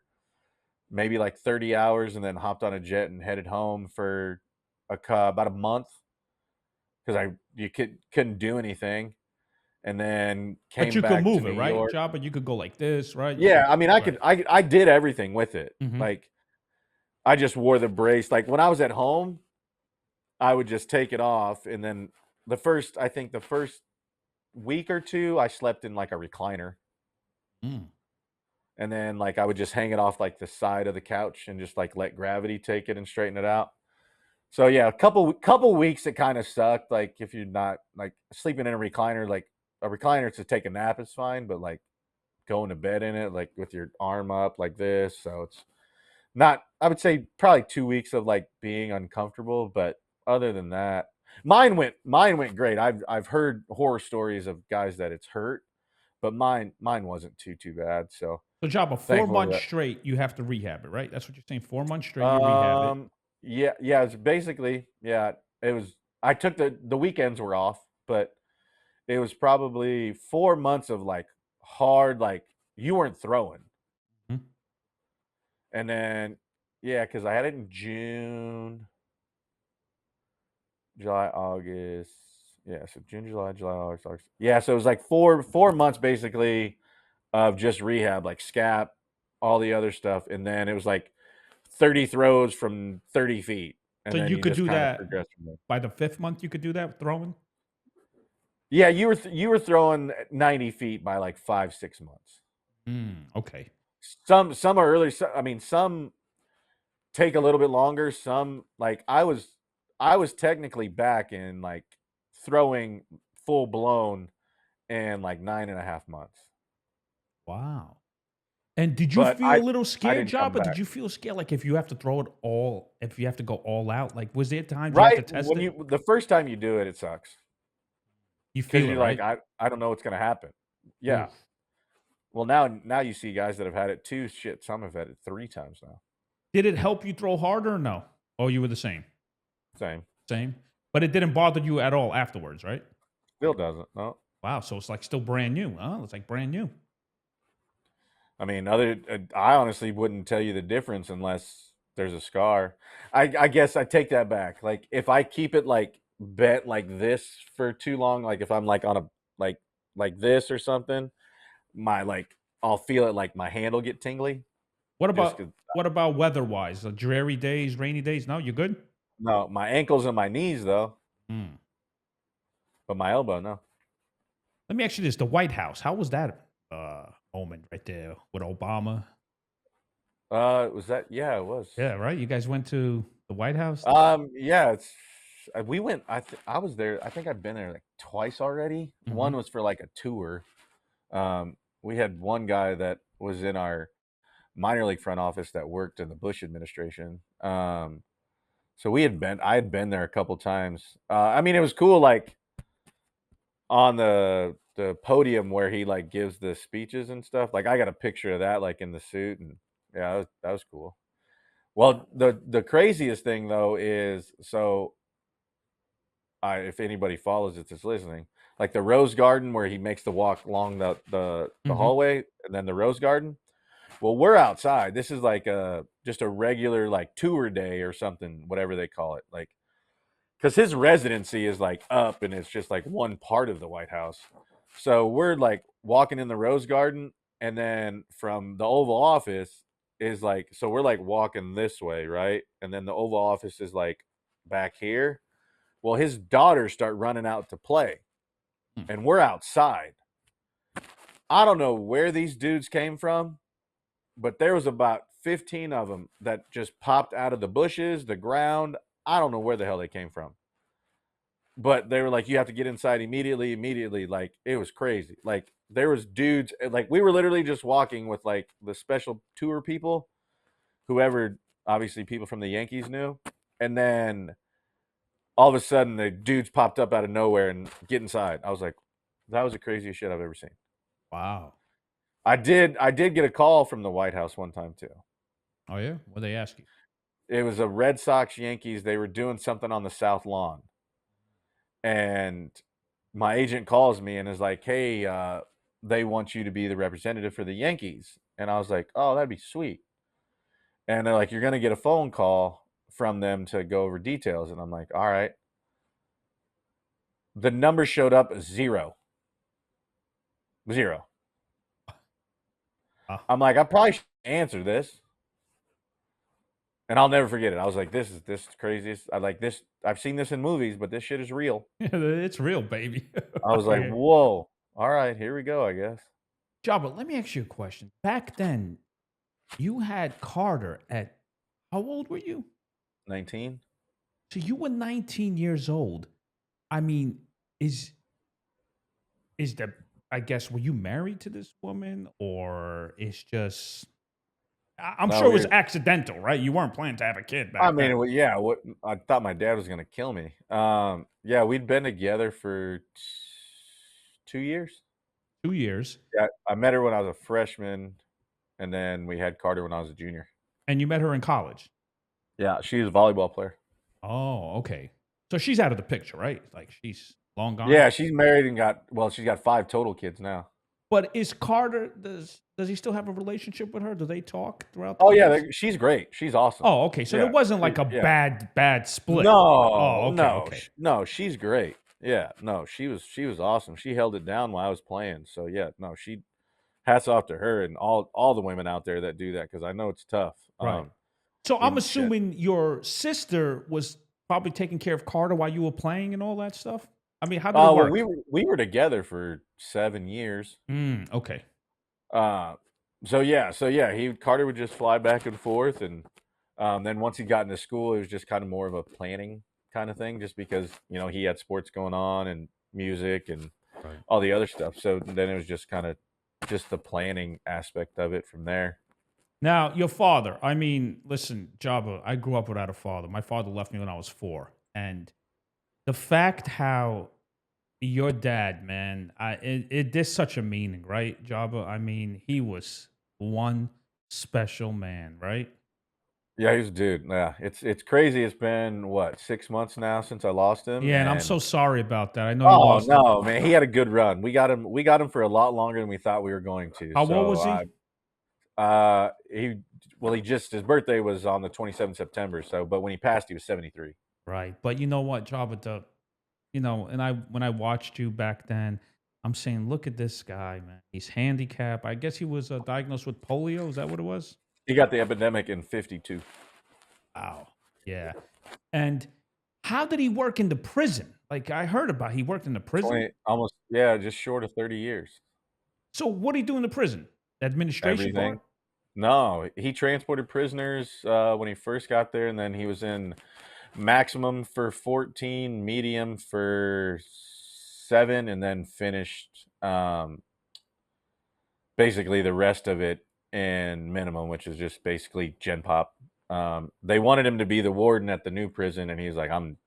Speaker 2: maybe like 30 hours and then hopped on a jet and headed home for about a month because couldn't do anything, and then
Speaker 1: But
Speaker 2: came
Speaker 1: you could
Speaker 2: back to
Speaker 1: move
Speaker 2: New
Speaker 1: it, right,
Speaker 2: York.
Speaker 1: Job? But you could go like this, right? You
Speaker 2: Yeah,
Speaker 1: could,
Speaker 2: I mean, I
Speaker 1: right.
Speaker 2: could I did everything with it.
Speaker 1: Hmm.
Speaker 2: Like I just wore the brace. Like when I was at home, I would just take it off, and then the first week or two, I slept in like a recliner,
Speaker 1: Mm.
Speaker 2: and then like I would just hang it off like the side of the couch and just like let gravity take it and straighten it out. So yeah, a couple weeks it kind of sucked. Like if you're not like sleeping in like a recliner to take a nap is fine, but like going to bed in it, like with your arm up like this. So it's not. I would say probably 2 weeks of like being uncomfortable, but other than that, mine went great. I've heard horror stories of guys that it's hurt, but mine wasn't too bad. So
Speaker 1: So, Job, 4
Speaker 2: thankful
Speaker 1: months
Speaker 2: that.
Speaker 1: straight, you have to rehab it, right? That's what you're saying. 4 months straight, you rehab it.
Speaker 2: Yeah, yeah, it's basically yeah, it was I took the weekends were off, but it was probably 4 months of, like, hard, like, you weren't throwing.
Speaker 1: Mhm.
Speaker 2: And then yeah, because I had it in June, July, August. Yeah, so June, July, August. Yeah, so it was like 4 months basically of just rehab, like scap, all the other stuff, and then it was like 30 throws from 30 feet,
Speaker 1: So
Speaker 2: and then
Speaker 1: you
Speaker 2: you
Speaker 1: could
Speaker 2: just
Speaker 1: do
Speaker 2: kinda
Speaker 1: that
Speaker 2: progress from there.
Speaker 1: by the 5th month, you could do that throwing?
Speaker 2: Yeah, you were throwing 90 feet by, like, 5, 6 months.
Speaker 1: Okay.
Speaker 2: Some are early, I mean, some take a little bit longer, some like, I was technically back in, like, throwing full blown in, like, 9.5 months,
Speaker 1: Wow. And did you
Speaker 2: but
Speaker 1: feel a little
Speaker 2: I
Speaker 1: scared,
Speaker 2: didn't come
Speaker 1: Job, or
Speaker 2: back.
Speaker 1: did you feel scared, like, if you have to throw it all if you have to go all out? Like, was there times you had to
Speaker 2: Right
Speaker 1: test
Speaker 2: when
Speaker 1: it?
Speaker 2: you the first time you do it, it sucks
Speaker 1: You
Speaker 2: because 'cause
Speaker 1: feel it,
Speaker 2: you're like,
Speaker 1: right?
Speaker 2: I don't know what's gonna happen." Yeah.
Speaker 1: Oof.
Speaker 2: Well, now you see guys that have had it 2, shit, some have had it 3 times now.
Speaker 1: Did it help you throw harder or no? Oh, you were the same?
Speaker 2: Same.
Speaker 1: Same? But it didn't bother you at all afterwards, right?
Speaker 2: Still doesn't, no.
Speaker 1: Wow, so it's, like, still brand new, huh? It's, like, brand new.
Speaker 2: I mean, I honestly wouldn't tell you the difference unless there's a scar. I guess I take that back. Like if I keep it like bent like this for too long, like if I'm like on a like like this or something, my like I'll feel it like my hand will get tingly.
Speaker 1: What
Speaker 2: Just
Speaker 1: about
Speaker 2: cause
Speaker 1: what about weather-wise? Dreary days, rainy days? No, you good?
Speaker 2: no, my ankles and my knees though,
Speaker 1: Mm.
Speaker 2: but my elbow no.
Speaker 1: Let me ask you this: the White House, how was that moment right there with Obama?
Speaker 2: Was that? Yeah, it was.
Speaker 1: Yeah, right. You guys went to the White House.
Speaker 2: Yeah, it's we went. I was there. I think I've been there like twice already.
Speaker 1: Hmm.
Speaker 2: One was for like a tour. We had one guy that was in our minor league front office that worked in the Bush administration. So I had been there a couple times. I mean, it was cool, like on the podium where he like gives the speeches and stuff. Like I got a picture of that, like in the suit, and yeah, that was cool. Well, the craziest thing though is so if anybody follows it that's listening, like the Rose Garden where he makes the walk along the
Speaker 1: Hmm.
Speaker 2: hallway, and then the Rose Garden. Well, we're outside. This is like a just a regular like tour day or something, whatever they call it. Like because his residency is like up and it's just like one part of the White House. So we're like walking in the Rose Garden, and then from the Oval Office is like so we're like walking this way, right? And then the Oval Office is like back here. Well, his daughters start running out to play, and we're outside. I don't know where these dudes came from, but there was about 15 of them that just popped out of the bushes, the ground. I don't know where the hell they came from. But they were like, you have to get inside immediately, immediately. Like, it was crazy. Like, there was dudes, like, we were literally just walking with like the special tour people, whoever, obviously, people from the Yankees knew. And then all of a sudden, the dudes popped up out of nowhere and get inside. I was like, that was the craziest shit I've ever seen.
Speaker 1: Wow.
Speaker 2: I did get a call from the White House one time too.
Speaker 1: Oh yeah. What they ask you?
Speaker 2: It was a Red Sox Yankees. They were doing something on the South Lawn, and my agent calls me and is like, "Hey, they want you to be the representative for the Yankees." And I was like, "Oh, that'd be sweet." And they're like, "You're gonna get a phone call from them to go over details." And I'm like, "All right." The number showed up zero, zero.
Speaker 1: Ah.
Speaker 2: I'm like, I probably should answer this. And I'll never forget it. I was like, this is craziest. I like this. I've seen this in movies, but this shit is real.
Speaker 1: It's real, baby.
Speaker 2: I was like,
Speaker 1: Yeah.
Speaker 2: whoa. All right, here we go, I guess.
Speaker 1: Jabba, let me ask you a question. Back then, you had Carter at how old were you?
Speaker 2: 19.
Speaker 1: So you were 19 years old. I mean, is the I guess were you married to this woman or it's just I'm
Speaker 2: No,
Speaker 1: sure it
Speaker 2: we
Speaker 1: was accidental, right? You weren't planning to have a kid
Speaker 2: I
Speaker 1: back
Speaker 2: mean,
Speaker 1: then.
Speaker 2: yeah, what I thought my dad was gonna kill me. Yeah, we'd been together for 2 years.
Speaker 1: 2 years.
Speaker 2: Yeah, I met her when I was a freshman, and then we had Carter when I was a junior.
Speaker 1: And you met her in college.
Speaker 2: Yeah, she's a volleyball player.
Speaker 1: Oh, okay. So she's out of the picture, right? Like she's long gone.
Speaker 2: Yeah, she's married and she's got 5 total kids now.
Speaker 1: But is Carter does he still have a relationship with her? Do they talk throughout the
Speaker 2: Oh, yeah,
Speaker 1: years?
Speaker 2: she's great. She's awesome.
Speaker 1: Oh, okay. So there
Speaker 2: Yeah,
Speaker 1: wasn't like
Speaker 2: she
Speaker 1: a
Speaker 2: yeah.
Speaker 1: bad split.
Speaker 2: No,
Speaker 1: Oh, okay,
Speaker 2: no,
Speaker 1: okay.
Speaker 2: no, she's great. Yeah, no, she was awesome. She held it down while I was playing. So yeah, no, she hats off to her and all the women out there that do that because I know it's tough.
Speaker 1: Right. So I'm
Speaker 2: And shit.
Speaker 1: assuming your sister was probably taking care of Carter while you were playing and all that stuff? I mean, how did it
Speaker 2: Oh, well,
Speaker 1: work?
Speaker 2: we were together for 7 years.
Speaker 1: Okay.
Speaker 2: Uh, so yeah, he Carter would just fly back and forth, and then once he got into school, it was just kind of more of a planning kind of thing, just because he had sports going on and music and
Speaker 1: Right.
Speaker 2: all the other stuff. So then it was just kind of just the planning aspect of it from there.
Speaker 1: Now, your father, I mean, listen, Jabba, I grew up without a father. My father left me when I was 4. And the fact how your dad, man, there's such a meaning, right, Jabba? I mean, he was one special man, right?
Speaker 2: Yeah, he's a dude. Yeah, it's crazy. It's been what 6 months now since I lost him,
Speaker 1: Yeah, and I'm
Speaker 2: and
Speaker 1: so sorry about that. I know you
Speaker 2: oh
Speaker 1: lost him.
Speaker 2: no, man, he had a good run. We got him for a lot longer than we thought we were going to.
Speaker 1: How old
Speaker 2: So
Speaker 1: was he?
Speaker 2: he just his birthday was on the 27th September. So, but when he passed, he was 73.
Speaker 1: Right. But you know what, Jabba, and when I watched you back then, I'm saying, look at this guy, man. He's handicapped. I guess he was diagnosed with polio. Is that what it was?
Speaker 2: He got the epidemic in 52.
Speaker 1: Wow. Yeah. And how did he work in the prison? Like I heard about he worked in the prison.
Speaker 2: 20, almost, yeah, just short of 30 years.
Speaker 1: So what did he do in the prison? The administration
Speaker 2: Everything.
Speaker 1: part?
Speaker 2: No, he transported prisoners when he first got there, and then he was in maximum for 14, medium for 7, and then finished basically the rest of it in minimum, which is just basically gen pop. They wanted him to be the warden at the new prison, and he's like, I'm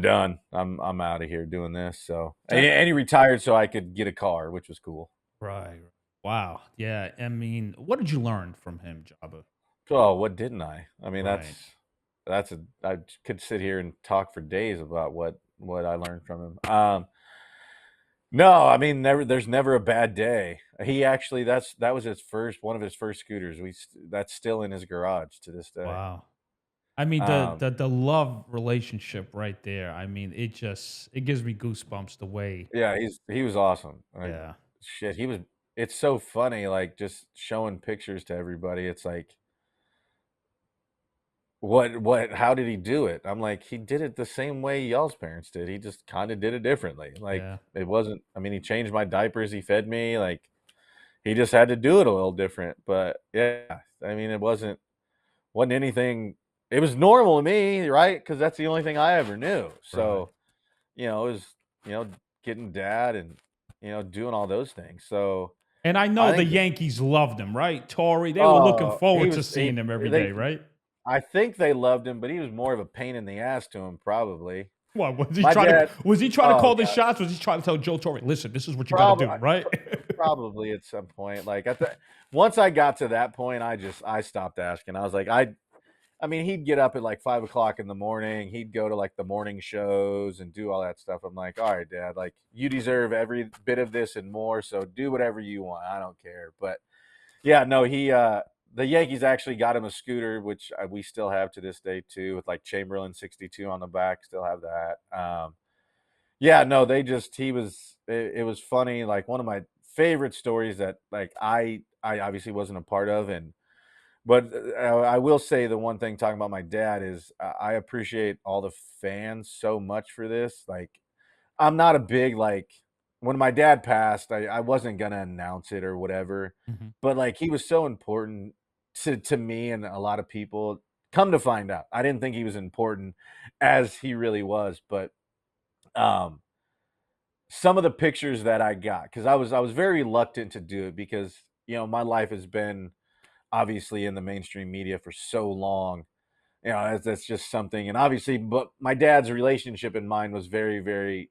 Speaker 2: done. I'm out of here doing this. So and he retired so I could get a car, which was cool.
Speaker 1: Right. Wow. Yeah. I mean, what did you learn from him, Jabba?
Speaker 2: Oh, what didn't I? I mean,
Speaker 1: Right.
Speaker 2: I could sit here and talk for days about what I learned from him. No, I mean, there's never a bad day. He actually that was his first one of his first scooters. That's still in his garage to this day.
Speaker 1: Wow. I mean,
Speaker 2: Um,
Speaker 1: the love relationship right there. I mean, it gives me goosebumps the way.
Speaker 2: yeah, he was awesome. Like
Speaker 1: Yeah.
Speaker 2: shit, he was. It's so funny, like just showing pictures to everybody. It's like, how did he do it? I'm like, he did it the same way y'all's parents did. He just kind of did it differently. Like
Speaker 1: Yeah.
Speaker 2: it wasn't. I mean, he changed my diapers. He fed me. Like he just had to do it a little different. But yeah, I mean, it wasn't anything. It was normal to me, right? Because that's the only thing I ever knew.
Speaker 1: Right.
Speaker 2: So it was you know getting dad and doing all those things. So
Speaker 1: And I
Speaker 2: I
Speaker 1: know the
Speaker 2: think
Speaker 1: Yankees loved him, right? Tory, they were looking
Speaker 2: he
Speaker 1: forward to
Speaker 2: was
Speaker 1: seeing him every
Speaker 2: they
Speaker 1: day, right?
Speaker 2: I think they loved him, but he was more of a pain in the ass to him, probably.
Speaker 1: What
Speaker 2: My dad,
Speaker 1: was he trying to
Speaker 2: oh
Speaker 1: call the
Speaker 2: god,
Speaker 1: shots? Was he trying to tell Joe Torre, listen, this is what you gotta
Speaker 2: probably
Speaker 1: do, right?
Speaker 2: probably at some point. Like once I got to that point, I stopped asking. I was like, I mean, he'd get up at like 5 o'clock in the morning. He'd go to like the morning shows and do all that stuff. I'm like, all right, Dad, like you deserve every bit of this and more. So do whatever you want. I don't care. But yeah, no, the Yankees actually got him a scooter, which we still have to this day too, with like Chamberlain 62 on the back. Still have that. Yeah, no, it was funny. Like one of my favorite stories that like I obviously wasn't a part of, and but I will say the one thing talking about my dad is I appreciate all the fans so much for this. Like I'm not a big like when my dad passed, I wasn't gonna announce it or whatever,
Speaker 1: Mhm.
Speaker 2: but like he was so important to me and a lot of people. Come to find out, I didn't think he was important as he really was, but um some of the pictures that I got, because I was very reluctant to do it because my life has been obviously in the mainstream media for so long. That's just something, and obviously, but my dad's relationship and mine was very, very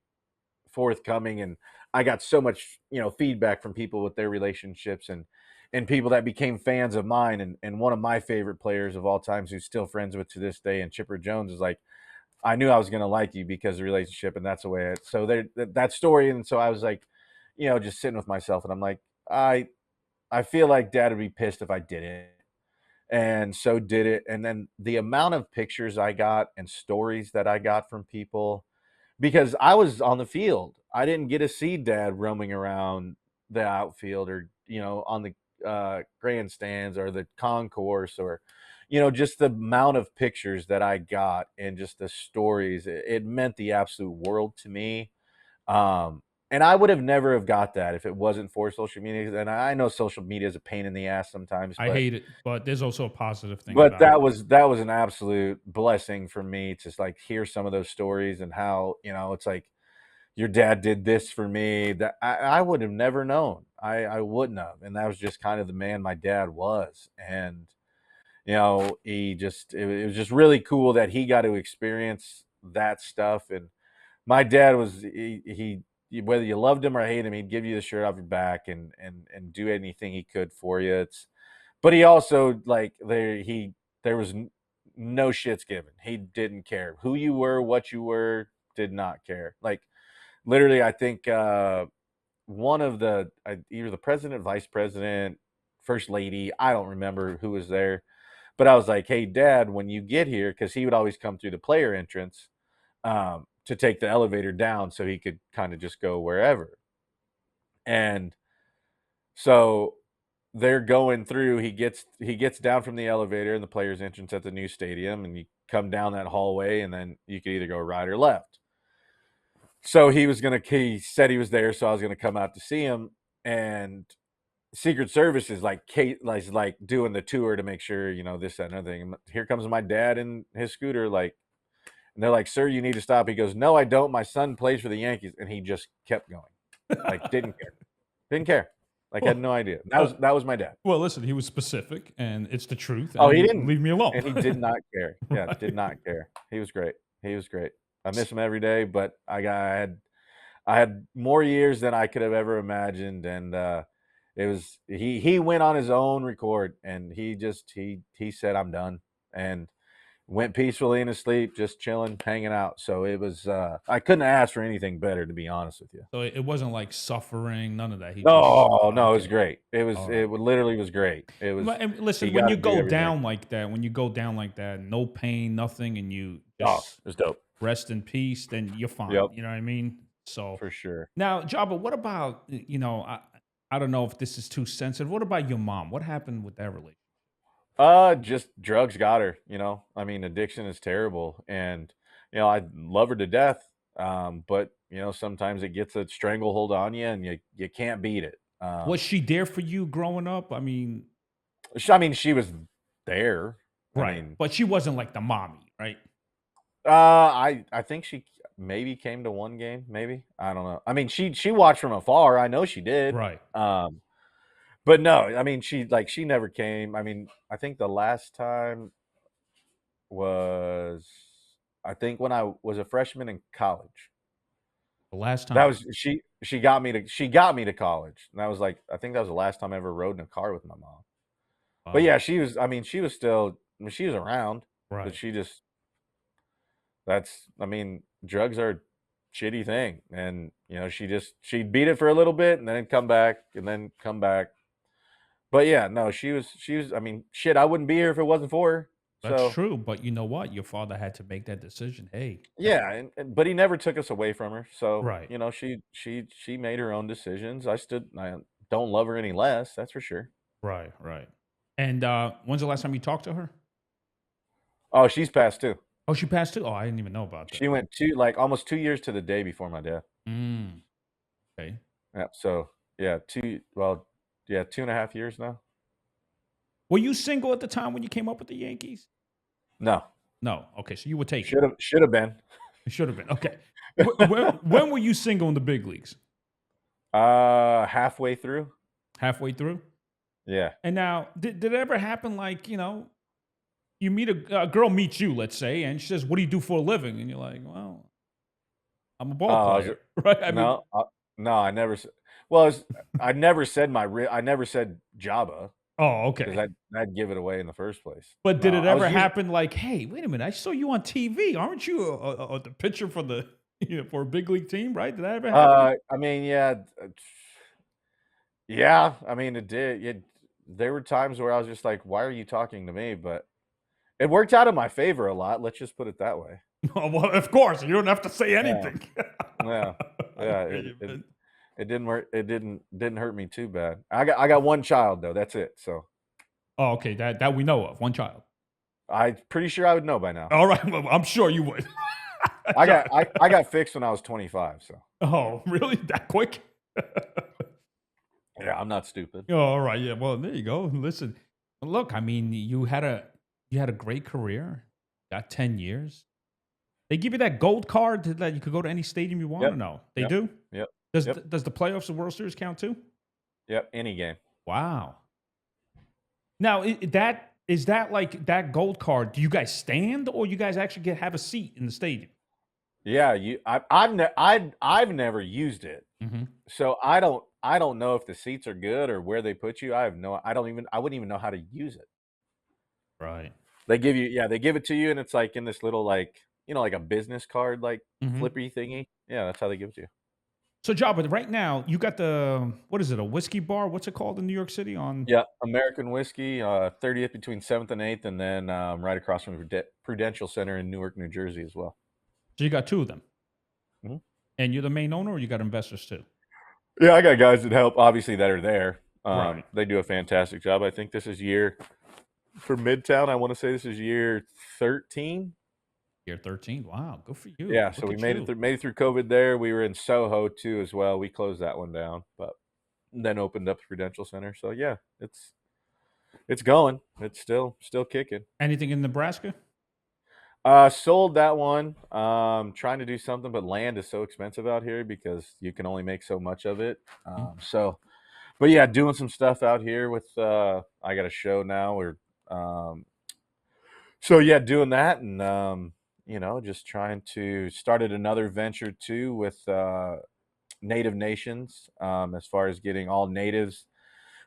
Speaker 2: forthcoming, and I got so much feedback from people with their relationships, and and people that became fans of mine. And one of my favorite players of all times, who's still friends with to this day, and Chipper Jones, is like, I knew I was going to like you because of the relationship, and that's the way. So there, that story, and so I was like, just sitting with myself, and I'm like, I feel like Dad would be pissed if I didn't, and so did it. And then the amount of pictures I got and stories that I got from people, because I was on the field. I didn't get to see Dad roaming around the outfield, or, on the grandstands or the concourse, or, just the amount of pictures that I got and just the stories. It meant the absolute world to me. Um, and I would have never have got that if it wasn't for social media. And I know social media is a pain in the ass sometimes,
Speaker 1: I
Speaker 2: but
Speaker 1: hate it, but there's also a positive thing
Speaker 2: but
Speaker 1: about it.
Speaker 2: that was an absolute blessing for me to like hear some of those stories, and how, it's like, your dad did this for me that I would have never known. I wouldn't have. And that was just kind of the man my dad was. And, it was just really cool that he got to experience that stuff. And my dad was, whether you loved him or hated him, he'd give you the shirt off your back, and do anything he could for you. But he also, like, there was no shits given. He didn't care who you were, what you were, did not care. Like, literally, I think one of either the president, vice president, first lady, I don't remember who was there, but I was like, "Hey, Dad, when you get here," because he would always come through the player entrance, to take the elevator down so he could kind of just go wherever. And so they're going through. He gets down from the elevator in the players entrance at the new stadium, and you come down that hallway, and then you could either go right or left. So he said he was there, so I was gonna come out to see him. And Secret Service is like doing the tour to make sure, this, that, and other thing. And here comes my dad in his scooter, like, and they're like, "Sir, you need to stop." He goes, "No, I don't. My son plays for the Yankees," and he just kept going, like, didn't care, like, had
Speaker 1: Well,
Speaker 2: no idea. That
Speaker 1: uh,
Speaker 2: was that was my dad.
Speaker 1: well, listen, he was specific, and it's the truth,
Speaker 2: Oh, he
Speaker 1: and
Speaker 2: didn't,
Speaker 1: leave me alone.
Speaker 2: and he did not care. Yeah, did
Speaker 1: Right.
Speaker 2: not care. He was great. He was great. I miss him every day, but I had more years than I could have ever imagined. And it was he went on his own record, and he said, "I'm done," and went peacefully into sleep, just chilling, hanging out. So it was I couldn't ask for anything better, to be honest with you.
Speaker 1: So it wasn't like suffering, none of that. He just
Speaker 2: No, no, it was
Speaker 1: okay,
Speaker 2: great.
Speaker 1: all
Speaker 2: It
Speaker 1: right.
Speaker 2: literally was great.
Speaker 1: And
Speaker 2: He
Speaker 1: listen, when
Speaker 2: got
Speaker 1: you
Speaker 2: to do
Speaker 1: go
Speaker 2: everything.
Speaker 1: down like that, no pain, nothing, and you
Speaker 2: Oh,
Speaker 1: just
Speaker 2: it was dope.
Speaker 1: rest in peace, then you're fine.
Speaker 2: Yep,
Speaker 1: You know what I mean? So
Speaker 2: for sure.
Speaker 1: now, Jabba, what about I don't know if this is too sensitive. What about your mom? What happened with that relationship?
Speaker 2: Just drugs got her, I mean, addiction is terrible, and, I love her to death. But, sometimes it gets a stranglehold on you, and you can't beat it.
Speaker 1: Was she there for you growing up? I mean,
Speaker 2: She was there. I
Speaker 1: right,
Speaker 2: mean,
Speaker 1: but she wasn't like the mommy, right?
Speaker 2: I think she maybe came to one game, maybe. I don't know. I mean, she watched from afar. I know she did.
Speaker 1: Right.
Speaker 2: But no, I mean, she never came. I mean, I think the last time was, I think, when I was a freshman in college.
Speaker 1: The last
Speaker 2: That
Speaker 1: time.
Speaker 2: was she got me to college. And that was like, I think that was the last time I ever rode in a car with my mom. But
Speaker 1: Wow.
Speaker 2: yeah, she was still, she was around, but
Speaker 1: Right.
Speaker 2: drugs are a shitty thing. And, she'd beat it for a little bit, and then come back, and then come back. But yeah, no, she was, shit, I wouldn't be here if it wasn't for her.
Speaker 1: That's
Speaker 2: So
Speaker 1: true, but you know what? Your father had to make that decision. Hey,
Speaker 2: yeah, but he never took us away from her. So,
Speaker 1: right,
Speaker 2: she made her own decisions. I don't love her any less, that's for sure.
Speaker 1: right, right. And when's the last time you talked to her?
Speaker 2: Oh, she's passed too.
Speaker 1: Oh, she passed too. Oh, I didn't even know about that.
Speaker 2: She went like almost 2 years to the day before my death.
Speaker 1: Mm, okay.
Speaker 2: Yeah. So yeah, yeah, 2.5 years now.
Speaker 1: Were you single at the time when you came up with the Yankees?
Speaker 2: No,
Speaker 1: No. Okay, so you were taken.
Speaker 2: should have been.
Speaker 1: It should have been. Okay. When were you single in the big leagues?
Speaker 2: Halfway through.
Speaker 1: Halfway through.
Speaker 2: Yeah.
Speaker 1: And now, did it ever happen? Like you meet a girl meets you, let's say, and she says, "What do you do for a living?" And you're like, "Well, I'm a ball
Speaker 2: Uh,
Speaker 1: player." Right? I mean,
Speaker 2: no, No, I never. Well, I never said I never said Java
Speaker 1: Oh,
Speaker 2: because
Speaker 1: okay.
Speaker 2: I'd give it away in the first place.
Speaker 1: But
Speaker 2: No,
Speaker 1: did it
Speaker 2: I was
Speaker 1: ever
Speaker 2: using.
Speaker 1: happen like, "Hey, wait a minute, I saw you on TV. Aren't you the pitcher for the for a big league team, right?" Did that ever happen?
Speaker 2: I mean, yeah, yeah. I mean, it did. There were times where I was just like, "Why are you talking to me?" But it worked out in my favor a lot. Let's just put it that way.
Speaker 1: Oh, well, of course, you don't have to say
Speaker 2: Yeah,
Speaker 1: anything.
Speaker 2: yeah,
Speaker 1: I
Speaker 2: yeah.
Speaker 1: hear you, man.
Speaker 2: It didn't work. It didn't hurt me too bad. I got one child though. That's it. So
Speaker 1: Oh, okay, that we know of, one child.
Speaker 2: I'm pretty sure I would know by now.
Speaker 1: All right, well, I'm sure you would.
Speaker 2: I got fixed when I was 25. So
Speaker 1: Oh, really? That quick?
Speaker 2: yeah, I'm not stupid.
Speaker 1: Oh, all right, yeah. Well, there you go. Listen, look, I mean, you had a great career. Got 10 years. They give you that gold card that you could go to any stadium you want
Speaker 2: Yep,
Speaker 1: or no? They
Speaker 2: yep,
Speaker 1: do?
Speaker 2: yep,
Speaker 1: Does
Speaker 2: yep,
Speaker 1: does the playoffs and World Series count too?
Speaker 2: yep. Any game.
Speaker 1: Wow. Now, that is that like that gold card, do you guys stand or you guys actually have a seat in the stadium?
Speaker 2: Yeah, I've never used it,
Speaker 1: Mhm.
Speaker 2: so I don't know if the seats are good or where they put you. I wouldn't even know how to use it.
Speaker 1: Right.
Speaker 2: They give it to you, and it's like in this little like like a business card like
Speaker 1: Mhm.
Speaker 2: flippy thingy. Yeah, that's how they give it to you.
Speaker 1: So, Jabba, right now, you got the what is it, a whiskey bar? What's it called in New York City on
Speaker 2: Yeah, American whiskey, 30th between 7th and 8th, and then right across from Prudential Center in Newark, New Jersey as well.
Speaker 1: so you got 2 of them,
Speaker 2: Mhm.
Speaker 1: and you're the main owner or you got investors too?
Speaker 2: Yeah, I got guys that help, obviously, that are there.
Speaker 1: Right.
Speaker 2: They do a fantastic job. I think this is year for Midtown. I want to say this is year 13.
Speaker 1: Year 13. Wow, good for you.
Speaker 2: Yeah, so
Speaker 1: Look
Speaker 2: we
Speaker 1: at you.
Speaker 2: made it through COVID there. We were in Soho too as well. We closed that one down, but then opened up the Prudential Center. So yeah, it's going. It's still kicking.
Speaker 1: Anything in Nebraska?
Speaker 2: Sold that one. Trying to do something, but land is so expensive out here because you can only make so much of it.
Speaker 1: Mm.
Speaker 2: But yeah, doing some stuff out here with. I got a show now, or um, so yeah, doing that, and just trying to started another venture too with Native nations. As far as getting all natives,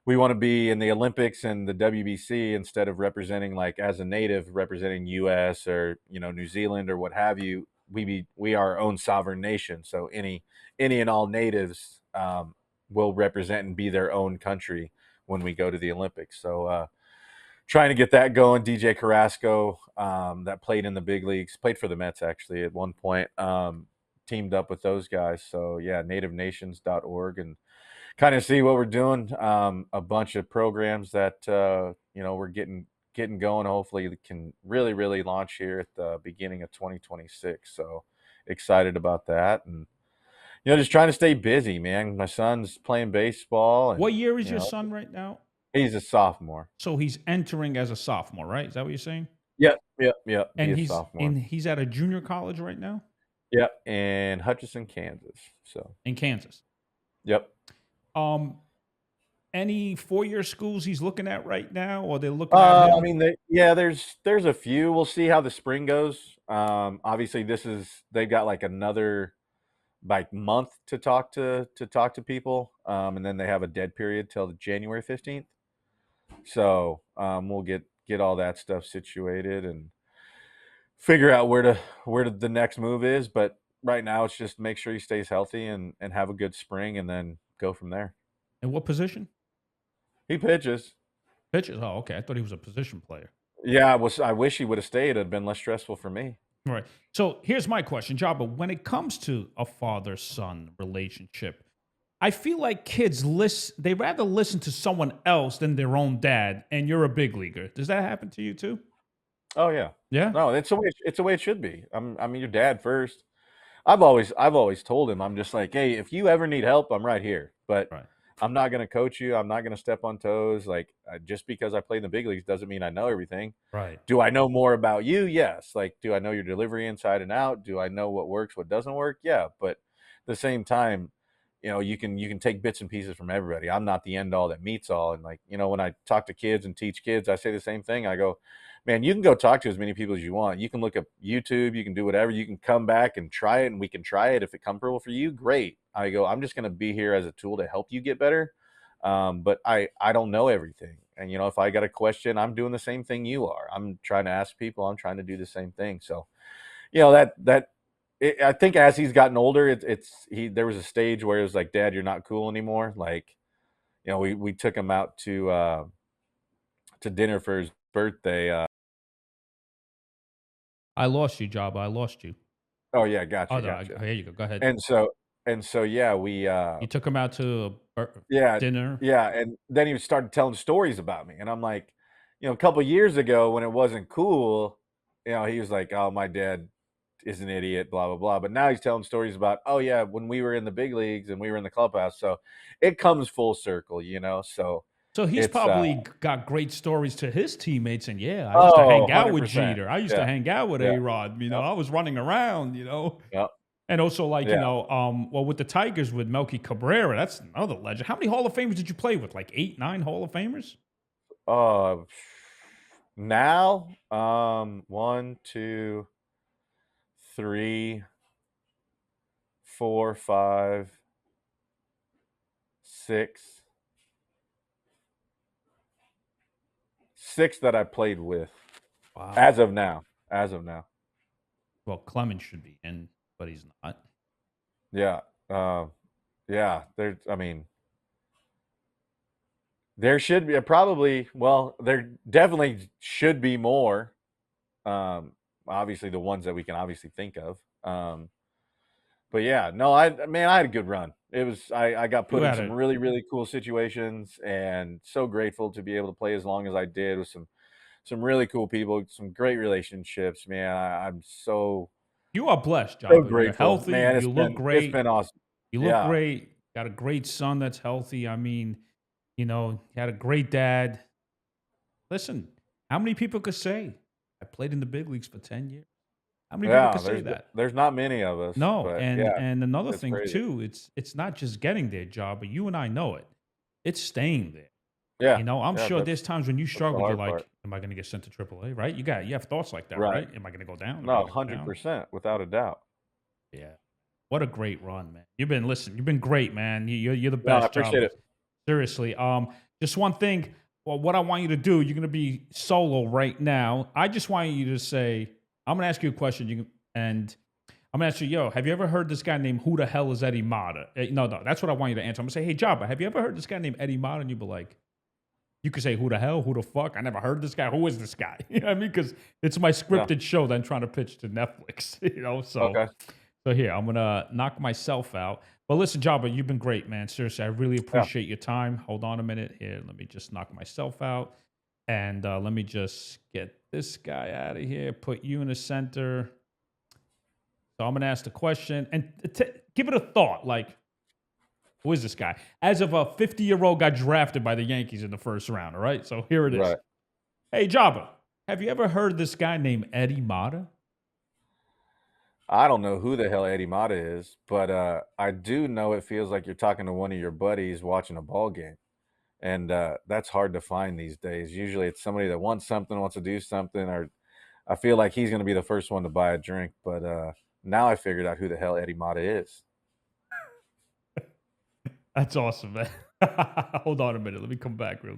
Speaker 2: we want to be in the Olympics and the WBC instead of representing like as a native representing US or New Zealand or what have you. We are our own sovereign nation. So any and all natives will represent and be their own country when we go to the Olympics. So trying to get that going. DJ Carrasco, that played in the big leagues, played for the Mets actually at one point. Teamed up with those guys. So yeah, nativenations.org and kind of see what we're doing. A bunch of programs that we're getting going. Hopefully, we can really launch here at the beginning of 2026. So excited about that, and just trying to stay busy, man. My son's playing baseball, and
Speaker 1: What year is your son right now?
Speaker 2: he's a sophomore.
Speaker 1: So he's entering as a sophomore, right? Is that what you're saying?
Speaker 2: Yep, yep, yep. Be
Speaker 1: And
Speaker 2: a sophomore.
Speaker 1: he's at a junior college right now
Speaker 2: Yep, in Hutchinson, Kansas. So
Speaker 1: in Kansas.
Speaker 2: yep.
Speaker 1: Um, any 4-year schools he's looking at right now, or they're looking at
Speaker 2: I
Speaker 1: him?
Speaker 2: mean, there's a few. We'll see how the spring goes. Obviously, they've got like another like month to talk to people, and then they have a dead period till January 15th. So we'll get all that stuff situated and figure out where the next move is. But right now, it's just make sure he stays healthy and have a good spring, and then go from there.
Speaker 1: And what position?
Speaker 2: He pitches.
Speaker 1: Pitches. Oh, okay. I thought he was a position player.
Speaker 2: Yeah, I wish he would have stayed. It'd been less stressful for me.
Speaker 1: Right. So here's my question, Jabba. When it comes to a father-son relationship, I feel like kids they rather listen to someone else than their own dad, and you're a big leaguer. Does that happen to you too?
Speaker 2: Oh yeah.
Speaker 1: Yeah.
Speaker 2: No, it's the way it should be. I'm your dad first. I've always told him, I'm just like, hey, if you ever need help, I'm right here. But
Speaker 1: Right.
Speaker 2: I'm not gonna coach you. I'm not gonna step on toes. Like just because I play in the big leagues doesn't mean I know everything.
Speaker 1: Right.
Speaker 2: Do I know more about you? Yes. Like, do I know your delivery inside and out? Do I know what works, what doesn't work? Yeah. But at the same time, you can take bits and pieces from everybody. I'm not the end all that meets all. And like, when I talk to kids and teach kids, I say the same thing. I go, man, you can go talk to as many people as you want. You can look up YouTube, you can do whatever, you can come back and try it, and we can try it. If it's comfortable for you, great. I go, I'm just gonna be here as a tool to help you get better. But I don't know everything. And if I got a question, I'm doing the same thing you are. I'm trying to ask people, I'm trying to do the same thing. So I think as he's gotten older, there was a stage where it was like, Dad, you're not cool anymore. Like, we took him out to dinner for his birthday.
Speaker 1: I lost you, Jabba. I lost you.
Speaker 2: Oh yeah,
Speaker 1: Oh,
Speaker 2: gotcha,
Speaker 1: no,
Speaker 2: gotcha.
Speaker 1: here you go. Go ahead.
Speaker 2: And so yeah, we
Speaker 1: You took him out to a
Speaker 2: yeah,
Speaker 1: dinner.
Speaker 2: yeah, and then he started telling stories about me, and I'm like, a couple years ago when it wasn't cool, he was like, "Oh, my dad is an idiot, blah blah blah." But now he's telling stories about, "Oh yeah, when we were in the big leagues and we were in the clubhouse." So it comes full circle. So
Speaker 1: So he's
Speaker 2: it's
Speaker 1: probably got great stories to his teammates, and yeah, I used to
Speaker 2: oh,
Speaker 1: hang out with
Speaker 2: 100%.
Speaker 1: Jeter. I used to
Speaker 2: Yeah,
Speaker 1: hang out with
Speaker 2: yeah,
Speaker 1: A-Rod.
Speaker 2: yep,
Speaker 1: I was running around.
Speaker 2: yep,
Speaker 1: And also, like,
Speaker 2: yeah.
Speaker 1: well, with the Tigers with Melky Cabrera, that's another legend. How many Hall of Famers did you play with? Like 8, 9 Hall of Famers?
Speaker 2: Uh, now, 1, 2, 3, 4, 5, 6, 6 that I played with
Speaker 1: Wow.
Speaker 2: as of now. As of now,
Speaker 1: Well, Clemens should be in, but he's not.
Speaker 2: yeah, yeah. I mean, there should be probably. Well, there definitely should be more. Um, Obviously the ones that we can obviously think of. But yeah, no, I had a good run. I got
Speaker 1: You
Speaker 2: put in
Speaker 1: had
Speaker 2: some
Speaker 1: it.
Speaker 2: really, really cool situations, and so grateful to be able to play as long as I did with some really cool people, some great relationships, man. I'm
Speaker 1: You are blessed,
Speaker 2: so
Speaker 1: Jabba. You're
Speaker 2: grateful,
Speaker 1: healthy.
Speaker 2: man.
Speaker 1: You look
Speaker 2: It's
Speaker 1: great.
Speaker 2: been awesome.
Speaker 1: You look
Speaker 2: Yeah,
Speaker 1: great. Got a great son that's healthy. I mean, you had a great dad. Listen, how many people could say, I played in the big leagues for 10 years? How many people
Speaker 2: yeah.
Speaker 1: could say that?
Speaker 2: There's not many of us,
Speaker 1: No,
Speaker 2: but
Speaker 1: and
Speaker 2: yeah,
Speaker 1: and another
Speaker 2: it's
Speaker 1: thing
Speaker 2: crazy.
Speaker 1: too, it's not just getting their job, but you and I know it. It's staying there.
Speaker 2: Yeah,
Speaker 1: I'm
Speaker 2: yeah.
Speaker 1: sure there's times when you
Speaker 2: That's the
Speaker 1: struggled, you're
Speaker 2: hard part,
Speaker 1: like, "Am I gonna get sent to AAA?" Right? You have thoughts like that,
Speaker 2: right?
Speaker 1: right? Am I gonna go down? Am I
Speaker 2: No,
Speaker 1: gonna go
Speaker 2: hundred
Speaker 1: down?
Speaker 2: percent, without a doubt.
Speaker 1: Yeah. What a great run, man. You've been great, man. You're the
Speaker 2: No, I
Speaker 1: best
Speaker 2: appreciate
Speaker 1: job.
Speaker 2: it.
Speaker 1: Seriously. Just one thing. Well, what I want you to do, you're gonna be solo right now. I just want you to say, I'm gonna ask you a question. And I'm gonna ask you, yo, have you ever heard this guy named Who the hell is Eddie Mata? No, no, that's what I want you to answer. I'm gonna say, hey, Jabba, have you ever heard this guy named Eddie Mata? And you'd be like, you could say, who the hell? Who the fuck? I never heard this guy. Who is this guy? You know what I mean? Because it's my
Speaker 2: Yeah.
Speaker 1: scripted show that I'm trying to pitch to Netflix.
Speaker 2: Okay.
Speaker 1: So here, I'm gonna knock myself out. But listen, Jabba, you've been great, man. Seriously, I really
Speaker 2: Yeah.
Speaker 1: appreciate your time. Hold on a minute here. Let me just knock myself out. And let me just get this guy out of here, put you in the center. So I'm going to ask the question and give it a thought. Like, who is this guy? As of a 50-year-old got drafted by the Yankees in the first round. All right. So here it is.
Speaker 2: Right.
Speaker 1: Hey, Jabba, have you ever heard this guy named Eddie Mata?
Speaker 2: I don't know who the hell Eddie Mata is, but I do know it feels like you're talking to one of your buddies watching a ball game, and that's hard to find these days. Usually, it's somebody that wants something, wants to do something, or I feel like he's going to be the first one to buy a drink. But now I figured out who the hell Eddie Mata is.
Speaker 1: That's awesome, man. Hold on a minute. Let me come back real